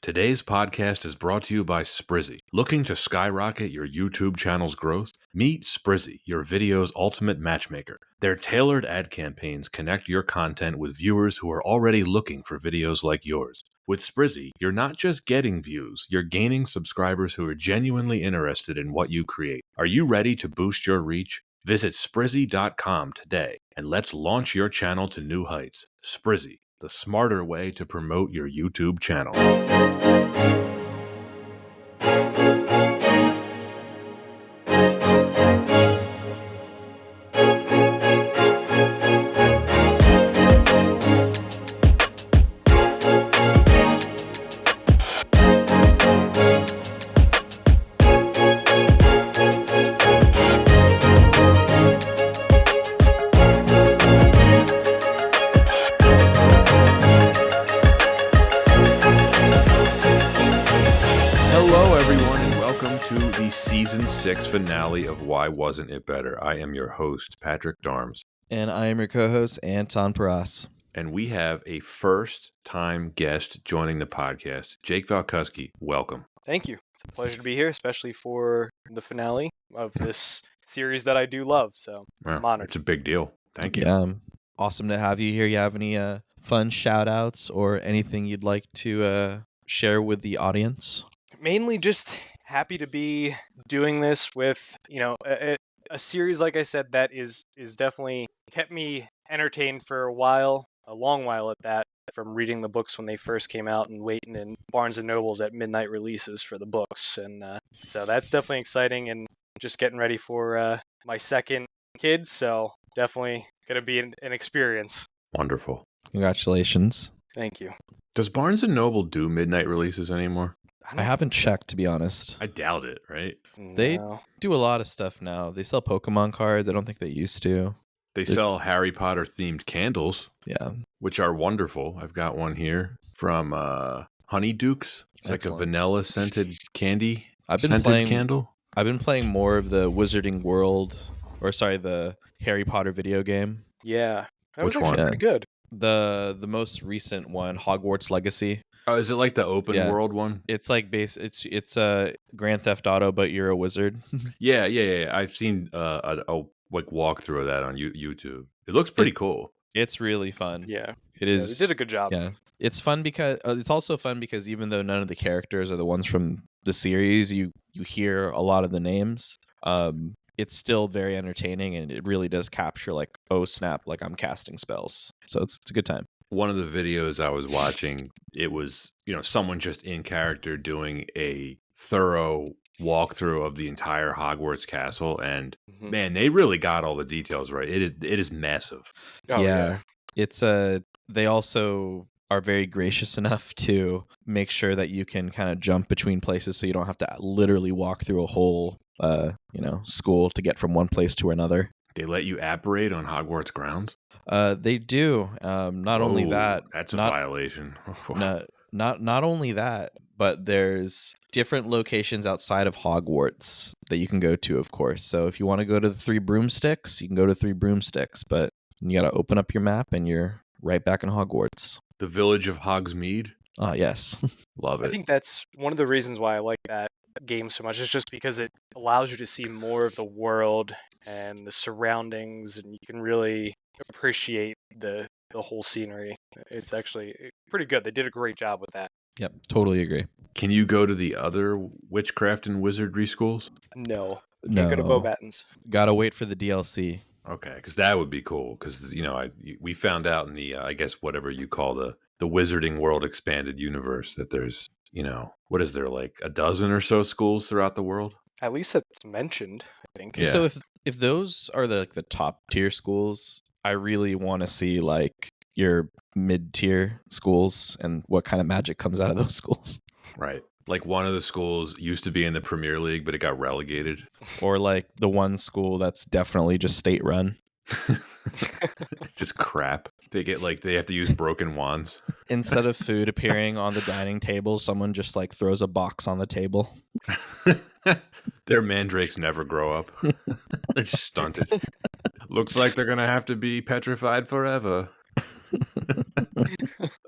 Today's podcast is brought to you by Sprizzy. Looking to skyrocket your YouTube channel's growth? Meet Sprizzy, your video's ultimate matchmaker. Their tailored ad campaigns connect your content with viewers who are already looking for videos like yours. With Sprizzy, you're not just getting views, you're gaining subscribers who are genuinely interested in what you create. Are you ready to boost your reach? Visit Sprizzy.com today and let's launch your channel to new heights. Sprizzy, the smarter way to promote your YouTube channel. Season 6 finale of Why Wasn't It Better? I am your host, Patrick Darms. And I am your co-host, Anton Paras. And we have a first-time guest joining the podcast, Jake Valkusky. Welcome. Thank you. It's a pleasure to be here, especially for the finale of this series that I do love. So I'm honored. It's a big deal. Thank you. Yeah, awesome to have you here. You have any fun shout-outs or anything you'd like to share with the audience? Mainly just happy to be doing this with, a series, like I said, that is definitely kept me entertained for a while, a long while at that, from reading the books when they first came out and waiting in Barnes & Nobles at midnight releases for the books. And so that's definitely exciting, and just getting ready for my second kid. So definitely going to be an experience. Wonderful. Congratulations. Thank you. Does Barnes & Noble do midnight releases anymore? I haven't checked, to be honest. I doubt it, right? They do a lot of stuff now. They sell Pokemon cards. I don't think they used to. They sell Harry Potter themed candles. Yeah. Which are wonderful. I've got one here from Honeydukes. It's like a vanilla scented candy. I've been playing more of the Wizarding World, the Harry Potter video game. Yeah. That was actually pretty good. The most recent one, Hogwarts Legacy. Oh, is it like the open world one? It's like it's a Grand Theft Auto, but you're a wizard. Yeah. I've seen a walkthrough of that on YouTube. It looks pretty cool. It's really fun. Yeah, it is. They did a good job. Yeah, it's fun because it's also fun because even though none of the characters are the ones from the series, you hear a lot of the names. It's still very entertaining, and it really does capture like, oh snap, like I'm casting spells. So it's a good time. One of the videos I was watching, it was, someone just in character doing a thorough walkthrough of the entire Hogwarts castle, and man, they really got all the details right. It is massive. Oh, yeah. It's they also are very gracious enough to make sure that you can kind of jump between places, so you don't have to literally walk through a whole school to get from one place to another. They let you apparate on Hogwarts grounds? They do. Not only that, that's a violation. Not only that, but there's different locations outside of Hogwarts that you can go to, of course. So if you want to go to the Three Broomsticks, you can go to Three Broomsticks, but you got to open up your map and you're right back in Hogwarts. The village of Hogsmeade? Oh, yes. Love it. I think that's one of the reasons why I like that game so much. It's just because it allows you to see more of the world and the surroundings, and you can really appreciate the whole scenery. It's actually pretty good. They did a great job with that. Yep, totally agree. Can you go to the other witchcraft and wizardry schools? No. Can't go to Beauxbatons. Gotta wait for the DLC. Okay, because that would be cool. Because we found out in the I guess whatever you call the Wizarding World expanded universe that there's what is there, like a dozen or so schools throughout the world? At least it's mentioned, I think. Yeah. So if those are the top tier schools, I really want to see like your mid-tier schools and what kind of magic comes out of those schools. Right. Like one of the schools used to be in the Premier League, but it got relegated. Or like the one school that's definitely just state run. Just crap. They have to use broken wands. Instead of food appearing on the dining table, someone just like throws a box on the table. Their mandrakes never grow up. They're just stunted. Looks like they're going to have to be petrified forever.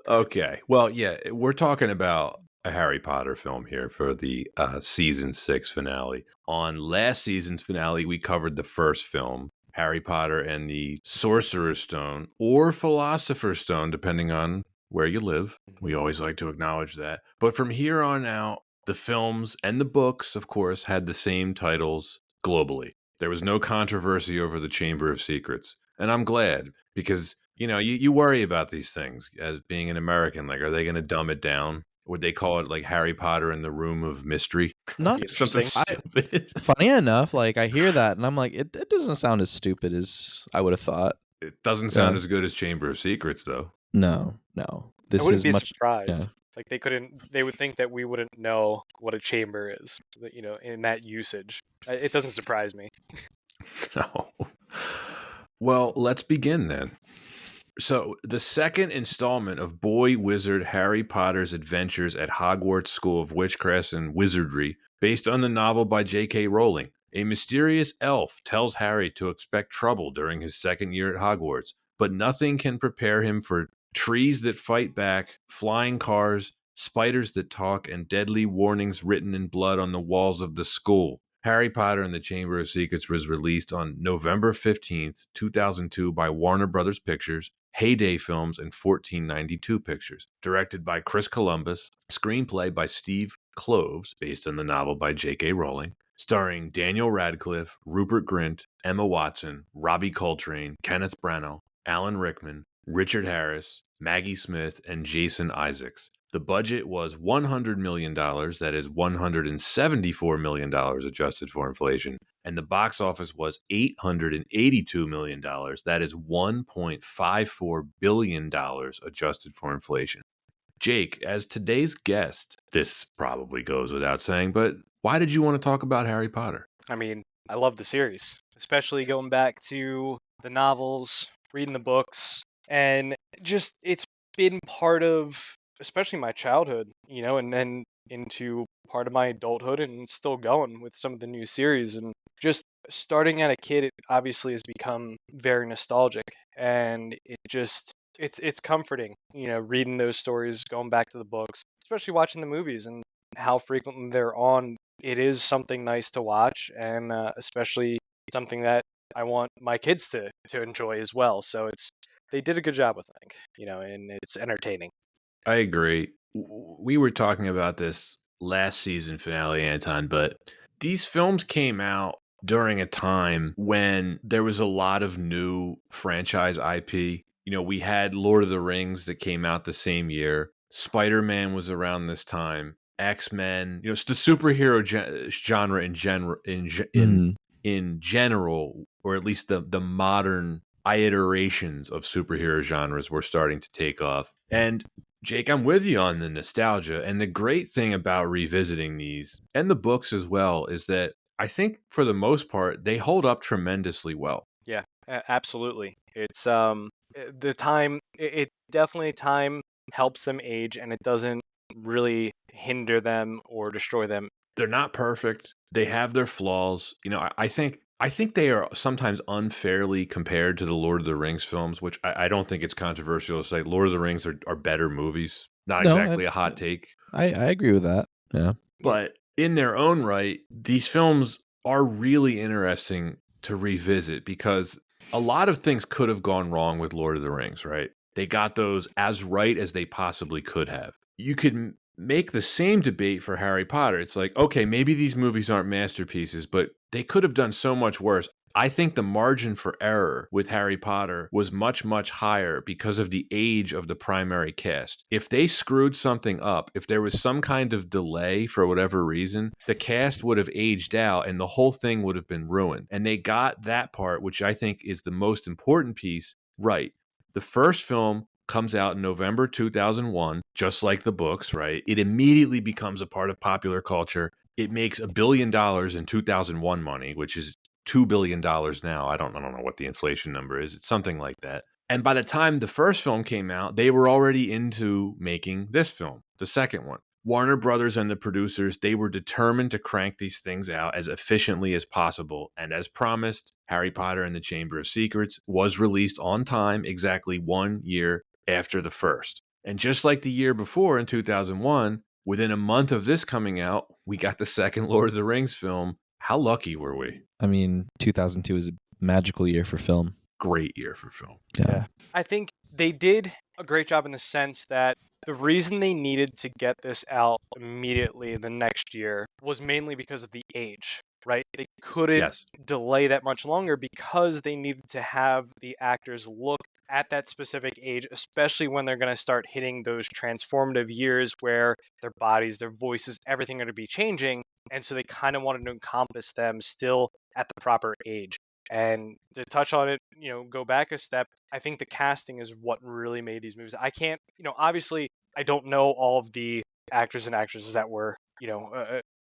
Okay. Well, yeah, we're talking about a Harry Potter film here for the season 6 finale. On last season's finale, we covered the first film, Harry Potter and the Sorcerer's Stone, or Philosopher's Stone, depending on where you live. We always like to acknowledge that. But from here on out, the films and the books, of course, had the same titles globally. There was no controversy over the Chamber of Secrets. And I'm glad, because, you worry about these things as being an American. Like, are they going to dumb it down? Would they call it like Harry Potter in the Room of Mystery? Not Something Interesting. stupid. funny enough, like I hear that and I'm like, it doesn't sound as stupid as I would have thought. It doesn't sound Yeah. as good as Chamber of Secrets, though. No. I This wouldn't is be much. surprised. Yeah. Like they would think that we wouldn't know what a chamber is, in that usage. It doesn't surprise me. No. Well, let's begin then. So, the second installment of Boy Wizard Harry Potter's Adventures at Hogwarts School of Witchcraft and Wizardry, based on the novel by J.K. Rowling. A mysterious elf tells Harry to expect trouble during his second year at Hogwarts, but nothing can prepare him for trees that fight back, flying cars, spiders that talk, and deadly warnings written in blood on the walls of the school. Harry Potter and the Chamber of Secrets was released on November 15th, 2002 by Warner Brothers Pictures, Heyday Films, and 1492 Pictures. Directed by Chris Columbus, screenplay by Steve Kloves, based on the novel by J.K. Rowling, starring Daniel Radcliffe, Rupert Grint, Emma Watson, Robbie Coltrane, Kenneth Branagh, Alan Rickman, Richard Harris, Maggie Smith, and Jason Isaacs. The budget was $100 million, that is $174 million adjusted for inflation, and the box office was $882 million, that is $1.54 billion adjusted for inflation. Jake, as today's guest, this probably goes without saying, but why did you want to talk about Harry Potter? I mean, I love the series, especially going back to the novels, reading the books, and just it's been part of especially my childhood, and then into part of my adulthood, and it's still going with some of the new series. And just starting at a kid, it obviously has become very nostalgic, and it's comforting, reading those stories, going back to the books, especially watching the movies and how frequently they're on. It is something nice to watch, and especially something that I want my kids to enjoy as well. So they did a good job with, I think, and it's entertaining. I agree. We were talking about this last season finale, Anton, but these films came out during a time when there was a lot of new franchise IP. We had Lord of the Rings that came out the same year. Spider-Man was around this time. X-Men, it's the superhero genre in general, or at least the modern iterations of superhero genres were starting to take off. And Jake, I'm with you on the nostalgia. And the great thing about revisiting these and the books as well is that I think for the most part, they hold up tremendously well. Yeah, absolutely. It's the time. It definitely time helps them age, and it doesn't really hinder them or destroy them. They're not perfect. They have their flaws. I think they are sometimes unfairly compared to the Lord of the Rings films, which I don't think it's controversial to say Lord of the Rings are better movies. Not No, exactly a hot take. I agree with that. Yeah. But in their own right, these films are really interesting to revisit because a lot of things could have gone wrong with Lord of the Rings, right? They got those as right as they possibly could have. You could make the same debate for Harry Potter. It's like, okay, maybe these movies aren't masterpieces, but they could have done so much worse. I think the margin for error with Harry Potter was much, much higher because of the age of the primary cast. If they screwed something up, if there was some kind of delay for whatever reason, the cast would have aged out and the whole thing would have been ruined. And they got that part, which I think is the most important piece, right. The first film comes out in November 2001, just like the books, right? It immediately becomes a part of popular culture. It makes $1 billion in 2001 money, which is $2 billion now. I don't know what the inflation number is. It's something like that. And by the time the first film came out, they were already into making this film, the second one. Warner Brothers and the producers, they were determined to crank these things out as efficiently as possible. And as promised, Harry Potter and the Chamber of Secrets was released on time exactly 1 year after the first. And just like the year before in 2001, Within a month of this coming out, we got the second Lord of the Rings film. How lucky were we? I mean, 2002 is a magical year for film. Great year for film. Yeah. I think they did a great job in the sense that the reason they needed to get this out immediately the next year was mainly because of the age, right? They couldn't Yes. delay that much longer because they needed to have the actors look at that specific age, especially when they're going to start hitting those transformative years where their bodies, their voices, everything are going to be changing. And so they kind of wanted to encompass them still at the proper age. And to touch on it, go back a step, I think the casting is what really made these movies. I can't, obviously, I don't know all of the actors and actresses that were,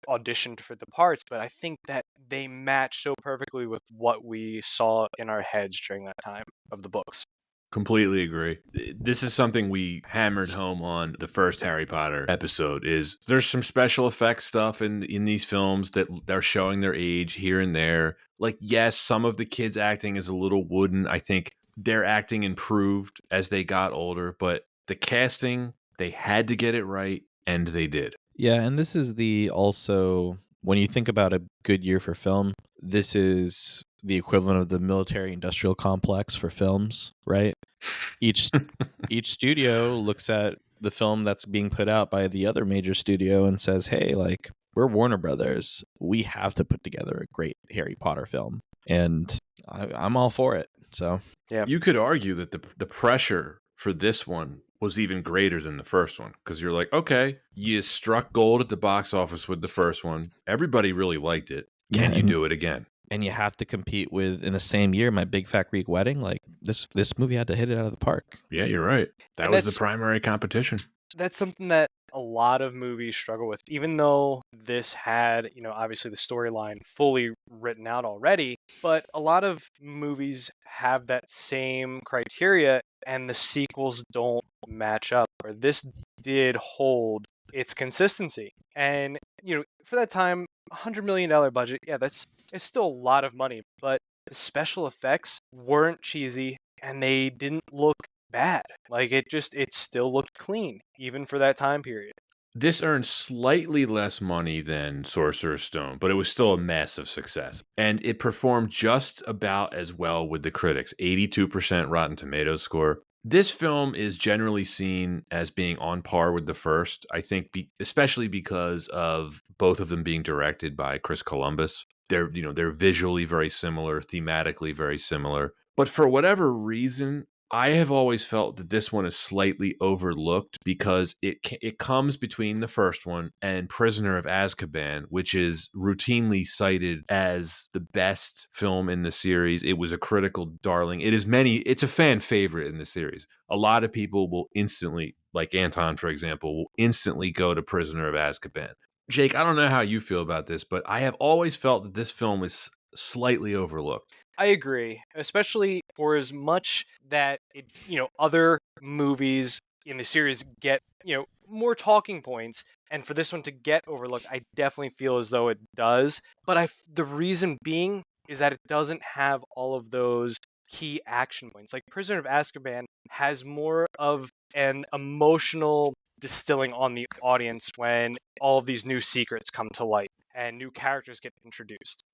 auditioned for the parts, but I think that they match so perfectly with what we saw in our heads during that time of the books. Completely agree. This is something we hammered home on the first Harry Potter episode. Is there's some special effects stuff in these films that they're showing their age here and there. Like, yes, some of the kids acting is a little wooden. I think their acting improved as they got older, but the casting, they had to get it right, and they did. Yeah, and this is also, when you think about a good year for film, this is the equivalent of the military industrial complex for films, right? Each studio looks at the film that's being put out by the other major studio and says, hey, like, we're Warner Brothers. We have to put together a great Harry Potter film. And I'm all for it. So yeah, you could argue that the pressure for this one was even greater than the first one, because you're like, okay, you struck gold at the box office with the first one. Everybody really liked it. Can you do it again? And you have to compete with, in the same year, My Big Fat Greek Wedding. Like, this movie had to hit it out of the park. Yeah, you're right. That was the primary competition. That's something that a lot of movies struggle with, even though this had, obviously the storyline fully written out already, but a lot of movies have that same criteria and the sequels don't match up, or this did hold its consistency. And, for that time, $100 million budget, yeah, it's still a lot of money, but the special effects weren't cheesy and they didn't look bad. Like, it still looked clean, even for that time period. This earned slightly less money than Sorcerer's Stone, but it was still a massive success. And it performed just about as well with the critics, 82% Rotten Tomatoes score. This film is generally seen as being on par with the first, I think, especially because of both of them being directed by Chris Columbus. They're visually very similar, thematically very similar. But for whatever reason, I have always felt that this one is slightly overlooked because it comes between the first one and Prisoner of Azkaban, which is routinely cited as the best film in the series. It was a critical darling. It's a fan favorite in the series. A lot of people will instantly, like Anton, for example, will instantly go to Prisoner of Azkaban. Jake, I don't know how you feel about this, but I have always felt that this film is slightly overlooked. I agree, especially for as much that other movies in the series get, more talking points, and for this one to get overlooked, I definitely feel as though it does. But the reason being is that it doesn't have all of those key action points. Like Prisoner of Azkaban has more of an emotional distilling on the audience when all of these new secrets come to light and new characters get introduced.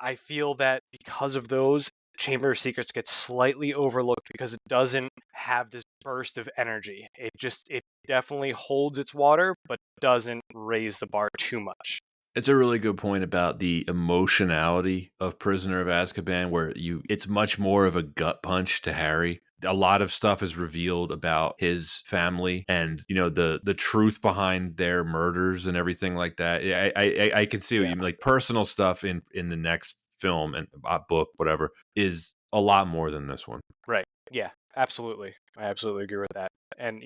I feel that because of those, Chamber of Secrets gets slightly overlooked because it doesn't have this burst of energy. It definitely holds its water, but doesn't raise the bar too much. It's a really good point about the emotionality of Prisoner of Azkaban, where it's much more of a gut punch to Harry. A lot of stuff is revealed about his family and, the truth behind their murders and everything like that. I can see what you mean. Like, personal stuff in the next film and book, whatever, is a lot more than this one. Right. Yeah, absolutely. I absolutely agree with that. And,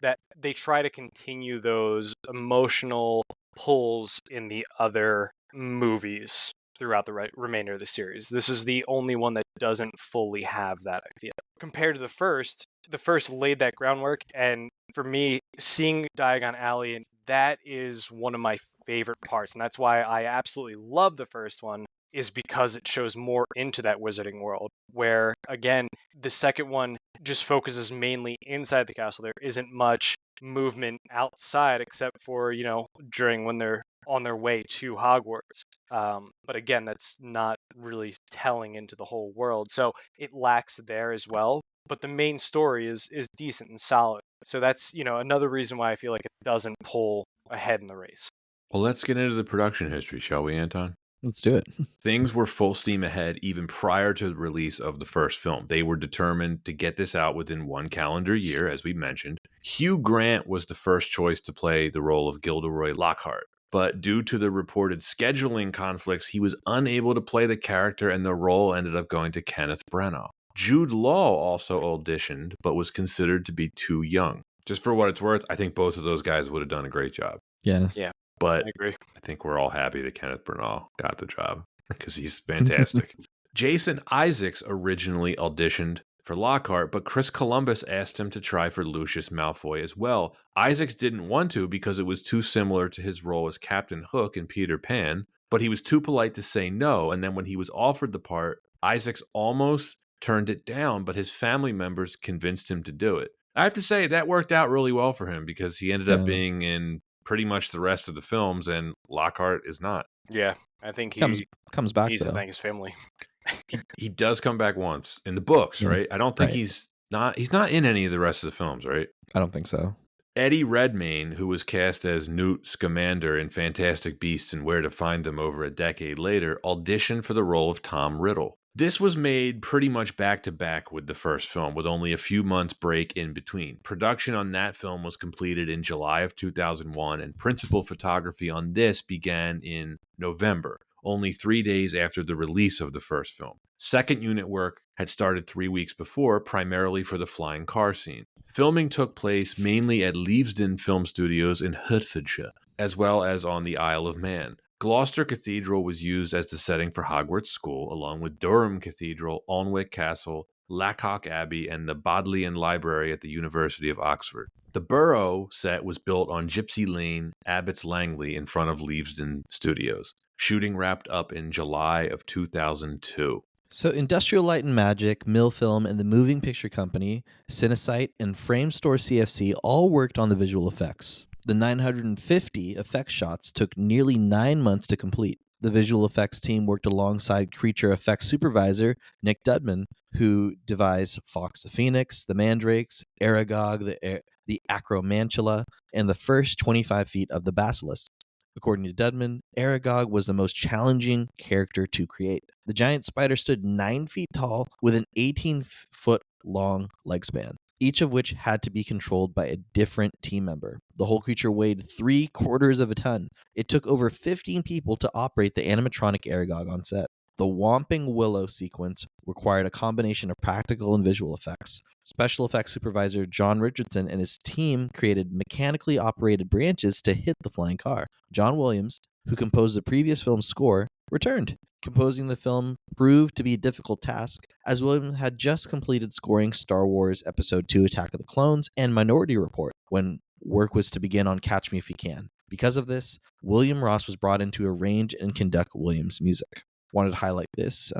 that they try to continue those emotional pulls in the other movies throughout the remainder of the series. This is the only one that doesn't fully have that idea. Compared to the first laid that groundwork, and for me, seeing Diagon Alley, that is one of my favorite parts, and that's why I absolutely love the first one, is because it shows more into that wizarding world, where, again, the second one just focuses mainly inside the castle. There isn't much movement outside except for, during when they're on their way to Hogwarts. But again, that's not really telling into the whole world. So it lacks there as well. But the main story is decent and solid. So that's, another reason why I feel like it doesn't pull ahead in the race. Well, let's get into the production history, shall we, Anton? Let's do it. Things were full steam ahead even prior to the release of the first film. They were determined to get this out within 1 calendar year, as we mentioned. Hugh Grant was the first choice to play the role of Gilderoy Lockhart, but due to the reported scheduling conflicts, he was unable to play the character and the role ended up going to Kenneth Branagh. Jude Law also auditioned, but was considered to be too young. Just for what it's worth, I think both of those guys would have done a great job. Yeah. But I agree. I think we're all happy that Kenneth Branagh got the job because he's fantastic. Jason Isaacs originally auditioned for Lockhart, but Chris Columbus asked him to try for Lucius Malfoy as well. Isaacs didn't want to because it was too similar to his role as Captain Hook in Peter Pan, but he was too polite to say no, and then when he was offered the part, Isaacs almost turned it down, but his family members convinced him to do it. I have to say, that worked out really well for him because he ended up being in pretty much the rest of the films, and Lockhart is not. Yeah, I think he comes back needs though. to thank his family. He does come back once in the books, Yeah. right? I don't think Right. he's not in any of the rest of the films, right? I don't think so. Eddie Redmayne, who was cast as Newt Scamander in Fantastic Beasts and Where to Find Them over a decade later, auditioned for the role of Tom Riddle. This was made pretty much back to back with the first film, with only a few months break in between. Production on that film was completed in July of 2001, and principal photography on this began in November, only 3 days after the release of the first film. Second unit work had started 3 weeks before, primarily for the flying car scene. Filming took place mainly at Leavesden Film Studios in Hertfordshire, as well as on the Isle of Man. Gloucester Cathedral was used as the setting for Hogwarts School, along with Durham Cathedral, Alnwick Castle, Lacock Abbey, and the Bodleian Library at the University of Oxford. The Burrow set was built on Gypsy Lane, Abbots Langley, in front of Leavesden Studios. Shooting wrapped up in July of 2002. So Industrial Light and Magic, Millfilm, and the Moving Picture Company, Cinesite, and Frame Store CFC all worked on the visual effects. The 950 effects shots took nearly 9 months to complete. The visual effects team worked alongside creature effects supervisor Nick Dudman, who devised Fox the Phoenix, the Mandrakes, Aragog, the Acromantula, and the first 25 feet of the Basilisk. According to Dudman, Aragog was the most challenging character to create. The giant spider stood 9 feet tall with an 18-foot-long leg span, each of which had to be controlled by a different team member. The whole creature weighed 3/4 of a ton. It took over 15 people to operate the animatronic Aragog on set. The Whomping Willow sequence required a combination of practical and visual effects. Special effects supervisor John Richardson and his team created mechanically operated branches to hit the flying car. John Williams, who composed the previous film's score, returned. Composing the film proved to be a difficult task, as Williams had just completed scoring Star Wars Episode II Attack of the Clones and Minority Report, when work was to begin on Catch Me If You Can. Because of this, William Ross was brought in to arrange and conduct Williams' music. Wanted to highlight this,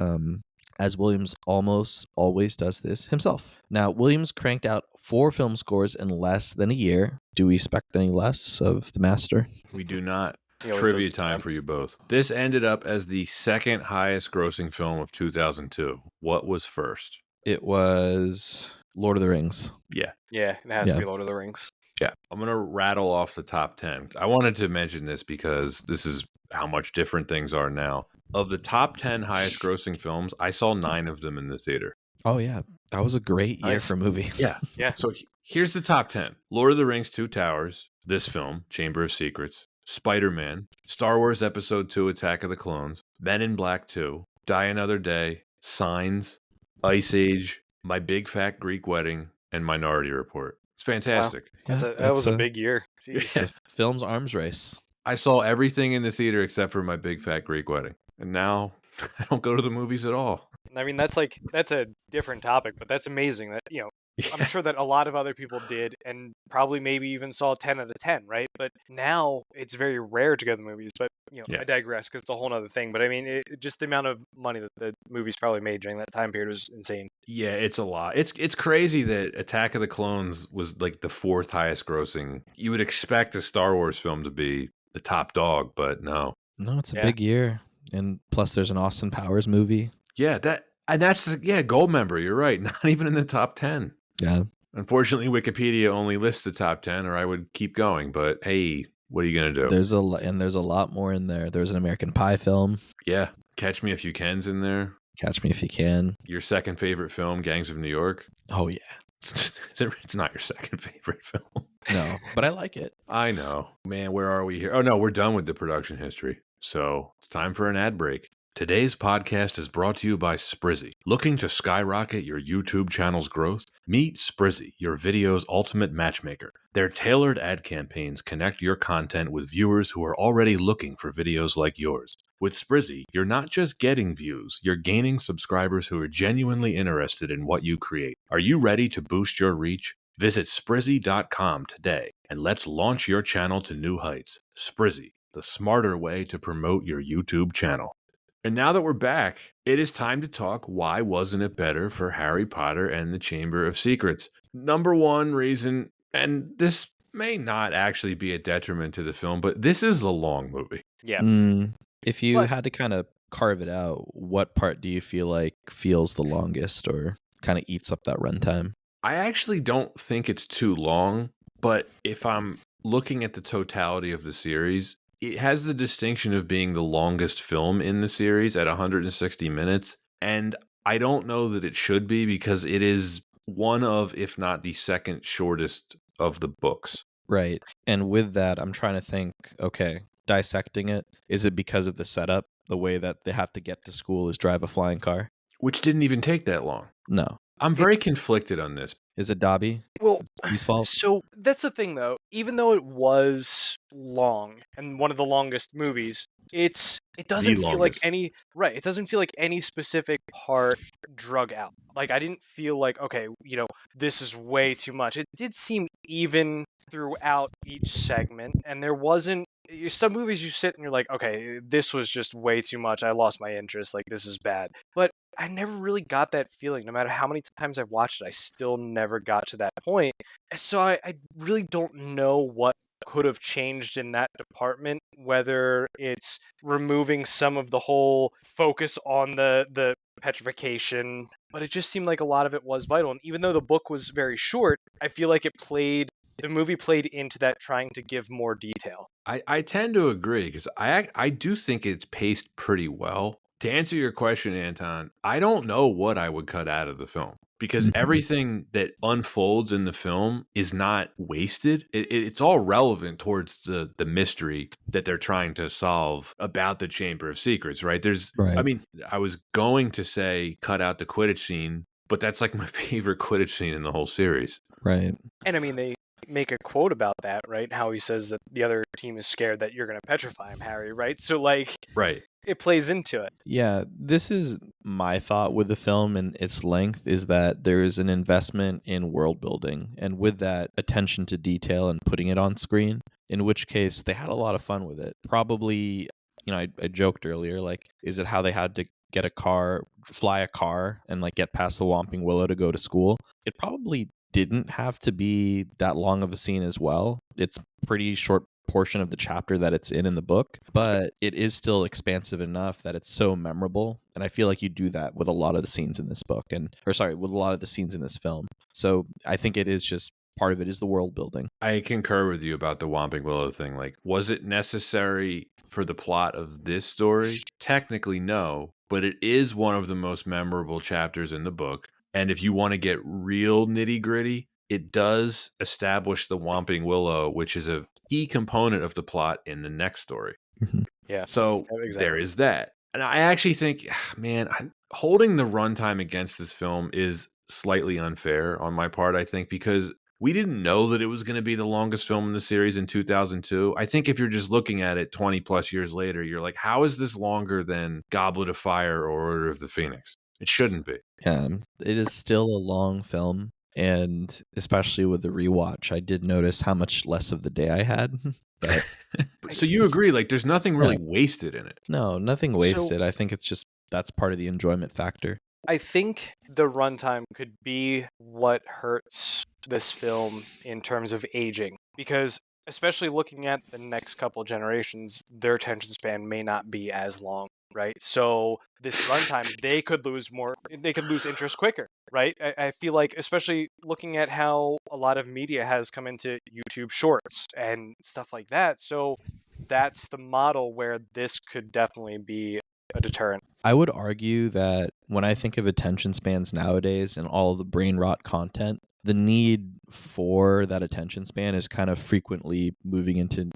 as Williams almost always does this himself. Now, Williams cranked out 4 film scores in less than a year. Do we expect any less of the master? We do not. He always Trivia does time that. for you both. This ended up as the second highest grossing film of 2002. What was first? It was Lord of the Rings. Yeah. Yeah, it has to Yeah. be Lord of the Rings. Yeah. I'm going to rattle off the top 10. I wanted to mention this because this is how much different things are now. Of the top 10 highest grossing films, I saw 9 of them in the theater. Oh, yeah. That was a great year Nice. for movies. Yeah. So here's the top 10. Lord of the Rings, Two Towers, this film, Chamber of Secrets, Spider-Man, Star Wars Episode II, Attack of the Clones, Men in Black 2, Die Another Day, Signs, Ice Age, My Big Fat Greek Wedding, and Minority Report. It's fantastic. That was a big year. Jeez. It's a film's arms race. I saw everything in the theater except for My Big Fat Greek Wedding. And now I don't go to the movies at all. I mean, that's a different topic, but that's amazing that, I'm sure that a lot of other people did and probably maybe even saw 10 out of 10, right? But now it's very rare to go to the movies. But Yeah. I digress because it's a whole other thing. But I mean, just the amount of money that the movies probably made during that time period was insane. Yeah, it's a lot. It's crazy that Attack of the Clones was like the 4th highest grossing. You would expect a Star Wars film to be the top dog, but no. No, it's a Yeah. big year. And plus there's an Austin Powers movie. Yeah, that's Goldmember. You're right. Not even in the top 10. Yeah. Unfortunately, Wikipedia only lists the top 10, or I would keep going. But hey, what are you gonna do? There's a lot more in there. There's an American Pie film. Yeah, Catch Me If You Can's in there. Catch Me If You Can. Your second favorite film, Gangs of New York. Oh yeah. It's not your second favorite film. No, but I like it. I know. Man, where are we here? Oh, no, we're done with the production history. So it's time for an ad break. Today's podcast is brought to you by Sprizzy. Looking to skyrocket your YouTube channel's growth? Meet Sprizzy, your video's ultimate matchmaker. Their tailored ad campaigns connect your content with viewers who are already looking for videos like yours. With Sprizzy, you're not just getting views, you're gaining subscribers who are genuinely interested in what you create. Are you ready to boost your reach? Visit Sprizzy.com today and let's launch your channel to new heights. Sprizzy, the smarter way to promote your YouTube channel. And now that we're back, it is time to talk why wasn't it better for Harry Potter and the Chamber of Secrets. Number one reason, and this may not actually be a detriment to the film, but this is a long movie. Yeah. If you But- had to kind of carve it out, what part do you feel like feels the longest or kind of eats up that runtime? I actually don't think it's too long, but if I'm looking at the totality of the series, it has the distinction of being the longest film in the series at 160 minutes. And I don't know that it should be because it is one of, if not the second shortest of the books. Right. And with that, I'm trying to think, okay, dissecting it, is it because of the setup? The way that they have to get to school is drive a flying car? Which didn't even take that long. No. I'm very conflicted on this. Is it Dobby? Well, Whose fault? so that's the thing, though. Even though it was long and one of the longest movies, it doesn't feel like longest. It doesn't feel like any specific part drug out. Like I didn't feel like okay, this is way too much. It did seem even throughout each segment, and there wasn't some movies you sit and you're like, okay, this was just way too much. I lost my interest. Like this is bad. But I never really got that feeling. No matter how many times I've watched it, I still never got to that point. So I really don't know what could have changed in that department, whether it's removing some of the whole focus on the petrification, but it just seemed like a lot of it was vital. And even though the book was very short, I feel like the movie played into that, trying to give more detail. I tend to agree because I do think it's paced pretty well. To answer your question, Anton, I don't know what I would cut out of the film because everything that unfolds in the film is not wasted. It's all relevant towards the mystery that they're trying to solve about the Chamber of Secrets, right? Right. I mean, I was going to say cut out the Quidditch scene, but that's like my favorite Quidditch scene in the whole series. Right. And I mean, they make a quote about that, right? How he says that the other team is scared that you're going to petrify him, Harry, right? So, like, Right. it plays into it. Yeah, this is my thought with the film and its length is that there is an investment in world building and with that attention to detail and putting it on screen, in which case they had a lot of fun with it. Probably, I joked earlier, like, is it how they had to get a car, fly a car and like get past the Whomping Willow to go to school? It probably didn't have to be that long of a scene as well. It's pretty short portion of the chapter that it's in the book, but it is still expansive enough that it's so memorable. And I feel like you do that with a lot of the scenes in this book with a lot of the scenes in this film. So I think it is just part of it is the world building. I concur with you about the Whomping Willow thing. Like, was it necessary for the plot of this story? Technically, no, but it is one of the most memorable chapters in the book. And if you want to get real nitty gritty, it does establish the Whomping Willow, which is a key component of the plot in the next story. Yeah. So exactly. there is that. And I actually think, man, holding the runtime against this film is slightly unfair on my part, I think, because we didn't know that it was going to be the longest film in the series in 2002. I think if you're just looking at it 20 plus years later, you're like, how is this longer than Goblet of Fire or Order of the Phoenix? It shouldn't be. Yeah, it is still a long film. And especially with the rewatch, I did notice how much less of the day I had. But So you agree, like there's nothing really wasted in it. no, nothing wasted. I think it's just that's part of the enjoyment factor. I think the runtime could be what hurts this film in terms of aging, because especially looking at the next couple generations, their attention span may not be as long, right? So this runtime, they could lose interest quicker, right? I feel like, especially looking at how a lot of media has come into YouTube Shorts and stuff like that. So that's the model where this could definitely be a deterrent. I would argue that when I think of attention spans nowadays and all the brain rot content, the need for that attention span is kind of frequently moving into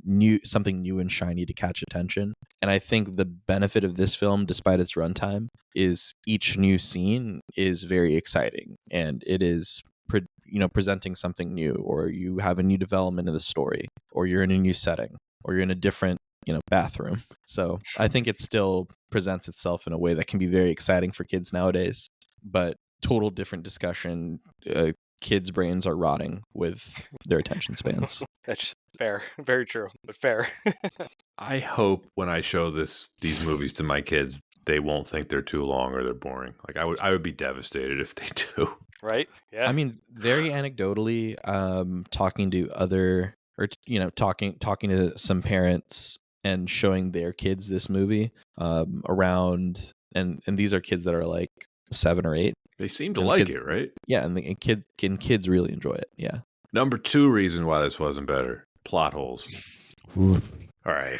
something new and shiny to catch attention. And I think the benefit of this film, despite its runtime, is each new scene is very exciting, and it is presenting something new, or you have a new development of the story, or you're in a new setting, or you're in a different bathroom. So I think it still presents itself in a way that can be very exciting for kids nowadays, but total different discussion. Kids' brains are rotting with their attention spans. That's fair. Very true, but fair. I hope when I show these movies to my kids, they won't think they're too long or they're boring. Like I would be devastated if they do. Right? Yeah. I mean, very anecdotally, talking to other, or talking to some parents and showing their kids this movie around, and these are kids that are like 7 or 8. They seem to like it, right? Yeah, and kids really enjoy it. Yeah. Number 2 reason why this wasn't better: plot holes. Oof. All right,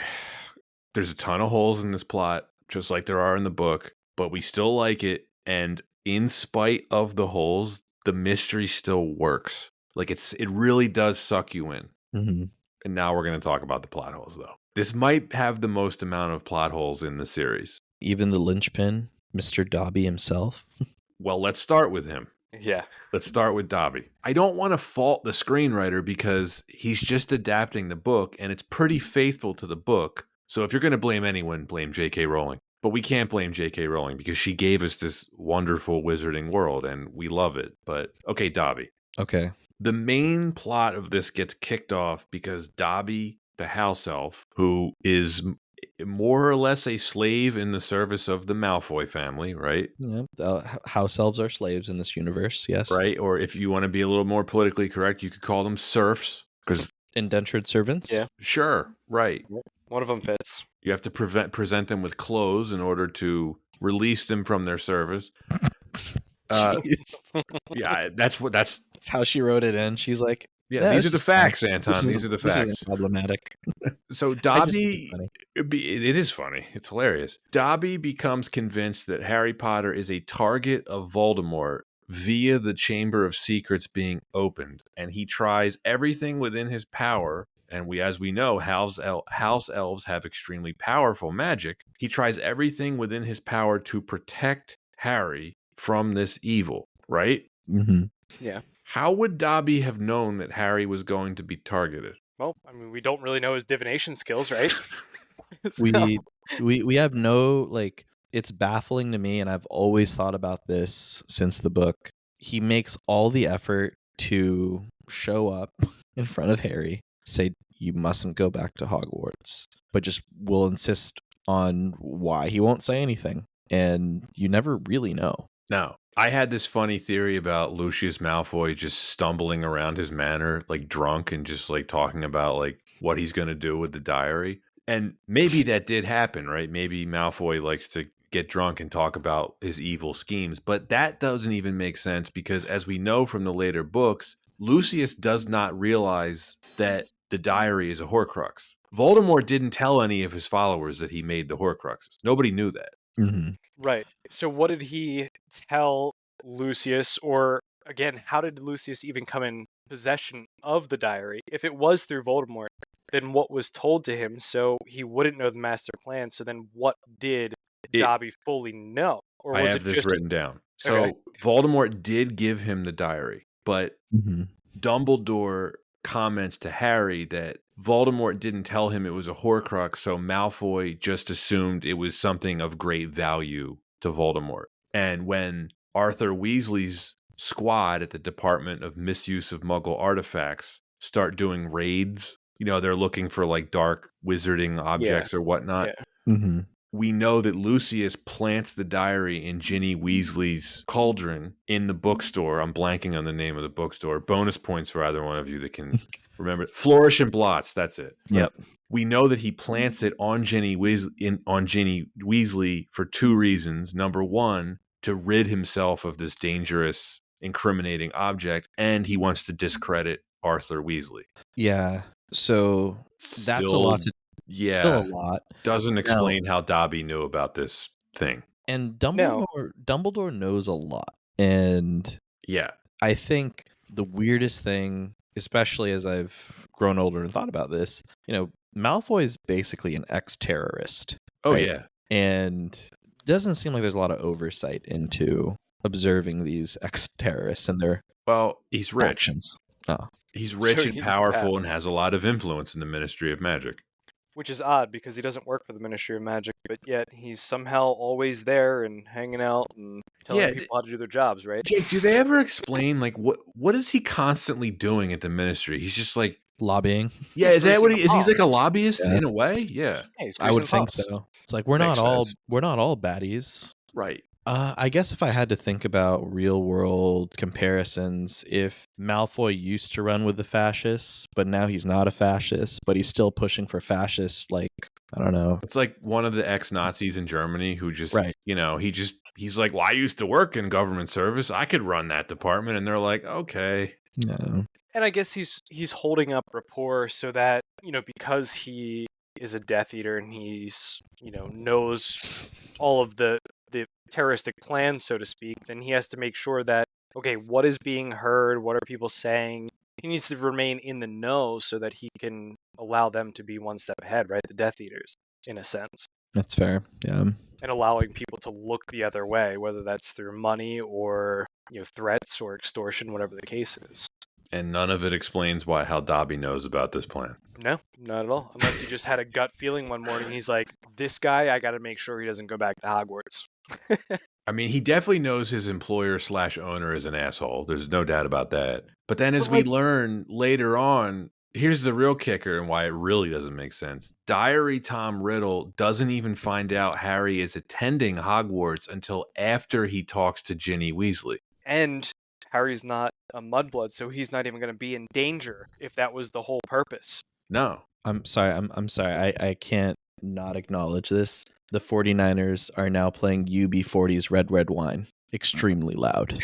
there's a ton of holes in this plot, just like there are in the book, but we still like it, and in spite of the holes, the mystery still works. Like it really does suck you in. Mm-hmm. And now we're going to talk about the plot holes, though. This might have the most amount of plot holes in the series. Even the linchpin, Mr. Dobby himself. Well, let's start with him. Yeah. Let's start with Dobby. I don't want to fault the screenwriter because he's just adapting the book, and it's pretty faithful to the book. So if you're going to blame anyone, blame J.K. Rowling. But we can't blame J.K. Rowling because she gave us this wonderful wizarding world, and we love it. But, okay, Dobby. Okay. The main plot of this gets kicked off because Dobby, the house elf, who is more or less a slave in the service of the Malfoy family, right? Yeah, house elves are slaves in this universe, yes. Right? Or if you want to be a little more politically correct, you could call them serfs. Because indentured servants? Yeah. Sure, right. One of them fits. You have to present them with clothes in order to release them from their service. Yeah, that's how she wrote it in. She's like, yeah, these are the facts, Anton. These are the facts. This is problematic. So Dobby, it is funny. It's hilarious. Dobby becomes convinced that Harry Potter is a target of Voldemort via the Chamber of Secrets being opened, and he tries everything within his power. And as we know, house elves have extremely powerful magic. He tries everything within his power to protect Harry from this evil, right? Mm-hmm. Yeah. How would Dobby have known that Harry was going to be targeted? Well, I mean, we don't really know his divination skills, right? We have no, like, it's baffling to me, and I've always thought about this since the book. He makes all the effort to show up in front of Harry, say, you mustn't go back to Hogwarts, but just will insist on why he won't say anything. And you never really know. No. I had this funny theory about Lucius Malfoy just stumbling around his manor, like drunk, and just like talking about like what he's going to do with the diary. And maybe that did happen, right? Maybe Malfoy likes to get drunk and talk about his evil schemes. But that doesn't even make sense because, as we know from the later books, Lucius does not realize that the diary is a Horcrux. Voldemort didn't tell any of his followers that he made the Horcruxes. Nobody knew that. Mm-hmm. Right. So what did he tell Lucius, or again, how did Lucius even come in possession of the diary? If it was through Voldemort, then what was told to him so he wouldn't know the master plan? So then what did Dobby fully know? Or was I have this written down. So Okay. Voldemort did give him the diary, but Mm-hmm. Dumbledore comments to Harry that Voldemort didn't tell him it was a Horcrux, so Malfoy just assumed it was something of great value to Voldemort. And when Arthur Weasley's squad at the Department of Misuse of Muggle Artifacts start doing raids. They're looking for like dark wizarding objects or whatnot. Yeah. Mm-hmm. We know that Lucius plants the diary in Ginny Weasley's cauldron in the bookstore. I'm blanking on the name of the bookstore. Bonus points for either one of you that can remember it. Flourish and Blots, that's it. Yep. We know that he plants it on Ginny Weasley for two reasons. Number one, to rid himself of this dangerous, incriminating object, and he wants to discredit Arthur Weasley. Yeah. So that's a lot. Still a lot. Doesn't explain how Dobby knew about this thing. And Dumbledore knows a lot. And yeah, I think the weirdest thing, especially as I've grown older and thought about this, Malfoy is basically an ex-terrorist. Oh, right? yeah. And it doesn't seem like there's a lot of oversight into observing these ex-terrorists and their he's rich. actions. Oh. He's rich and powerful and has a lot of influence in the Ministry of Magic. Which is odd because he doesn't work for the Ministry of Magic, but yet he's somehow always there and hanging out and telling people how to do their jobs, right? Jake, do they ever explain like what is he constantly doing at the Ministry? He's just like lobbying. Yeah, is that what he is? He's like a lobbyist in a way. Yeah, I would think so. It's like we're not all baddies, right? I guess if I had to think about real world comparisons, if Malfoy used to run with the fascists, but now he's not a fascist, but he's still pushing for fascists, like, I don't know. It's like one of the ex-Nazis in Germany who just, right. He's like, well, I used to work in government service. I could run that department. And they're like, okay. No. And I guess he's holding up rapport so that, because he is a Death Eater and he's, knows all of the terroristic plans, so to speak, then he has to make sure that, okay, what is being heard? What are people saying? He needs to remain in the know so that he can allow them to be one step ahead, right? The Death Eaters, in a sense. That's fair, yeah. And allowing people to look the other way, whether that's through money or, threats or extortion, whatever the case is. And none of it explains how Dobby knows about this plan. No, not at all. Unless he just had a gut feeling one morning. He's like, this guy, I got to make sure he doesn't go back to Hogwarts. I mean, he definitely knows his employer/owner is an asshole. There's no doubt about that. But then as we learn later on, here's the real kicker and why it really doesn't make sense. Diary Tom Riddle doesn't even find out Harry is attending Hogwarts until after he talks to Ginny Weasley. And Harry's not a mudblood, so he's not even going to be in danger if that was the whole purpose. No. I'm sorry. I'm sorry. I can't not acknowledge this. The 49ers are now playing UB40's Red Red Wine extremely loud.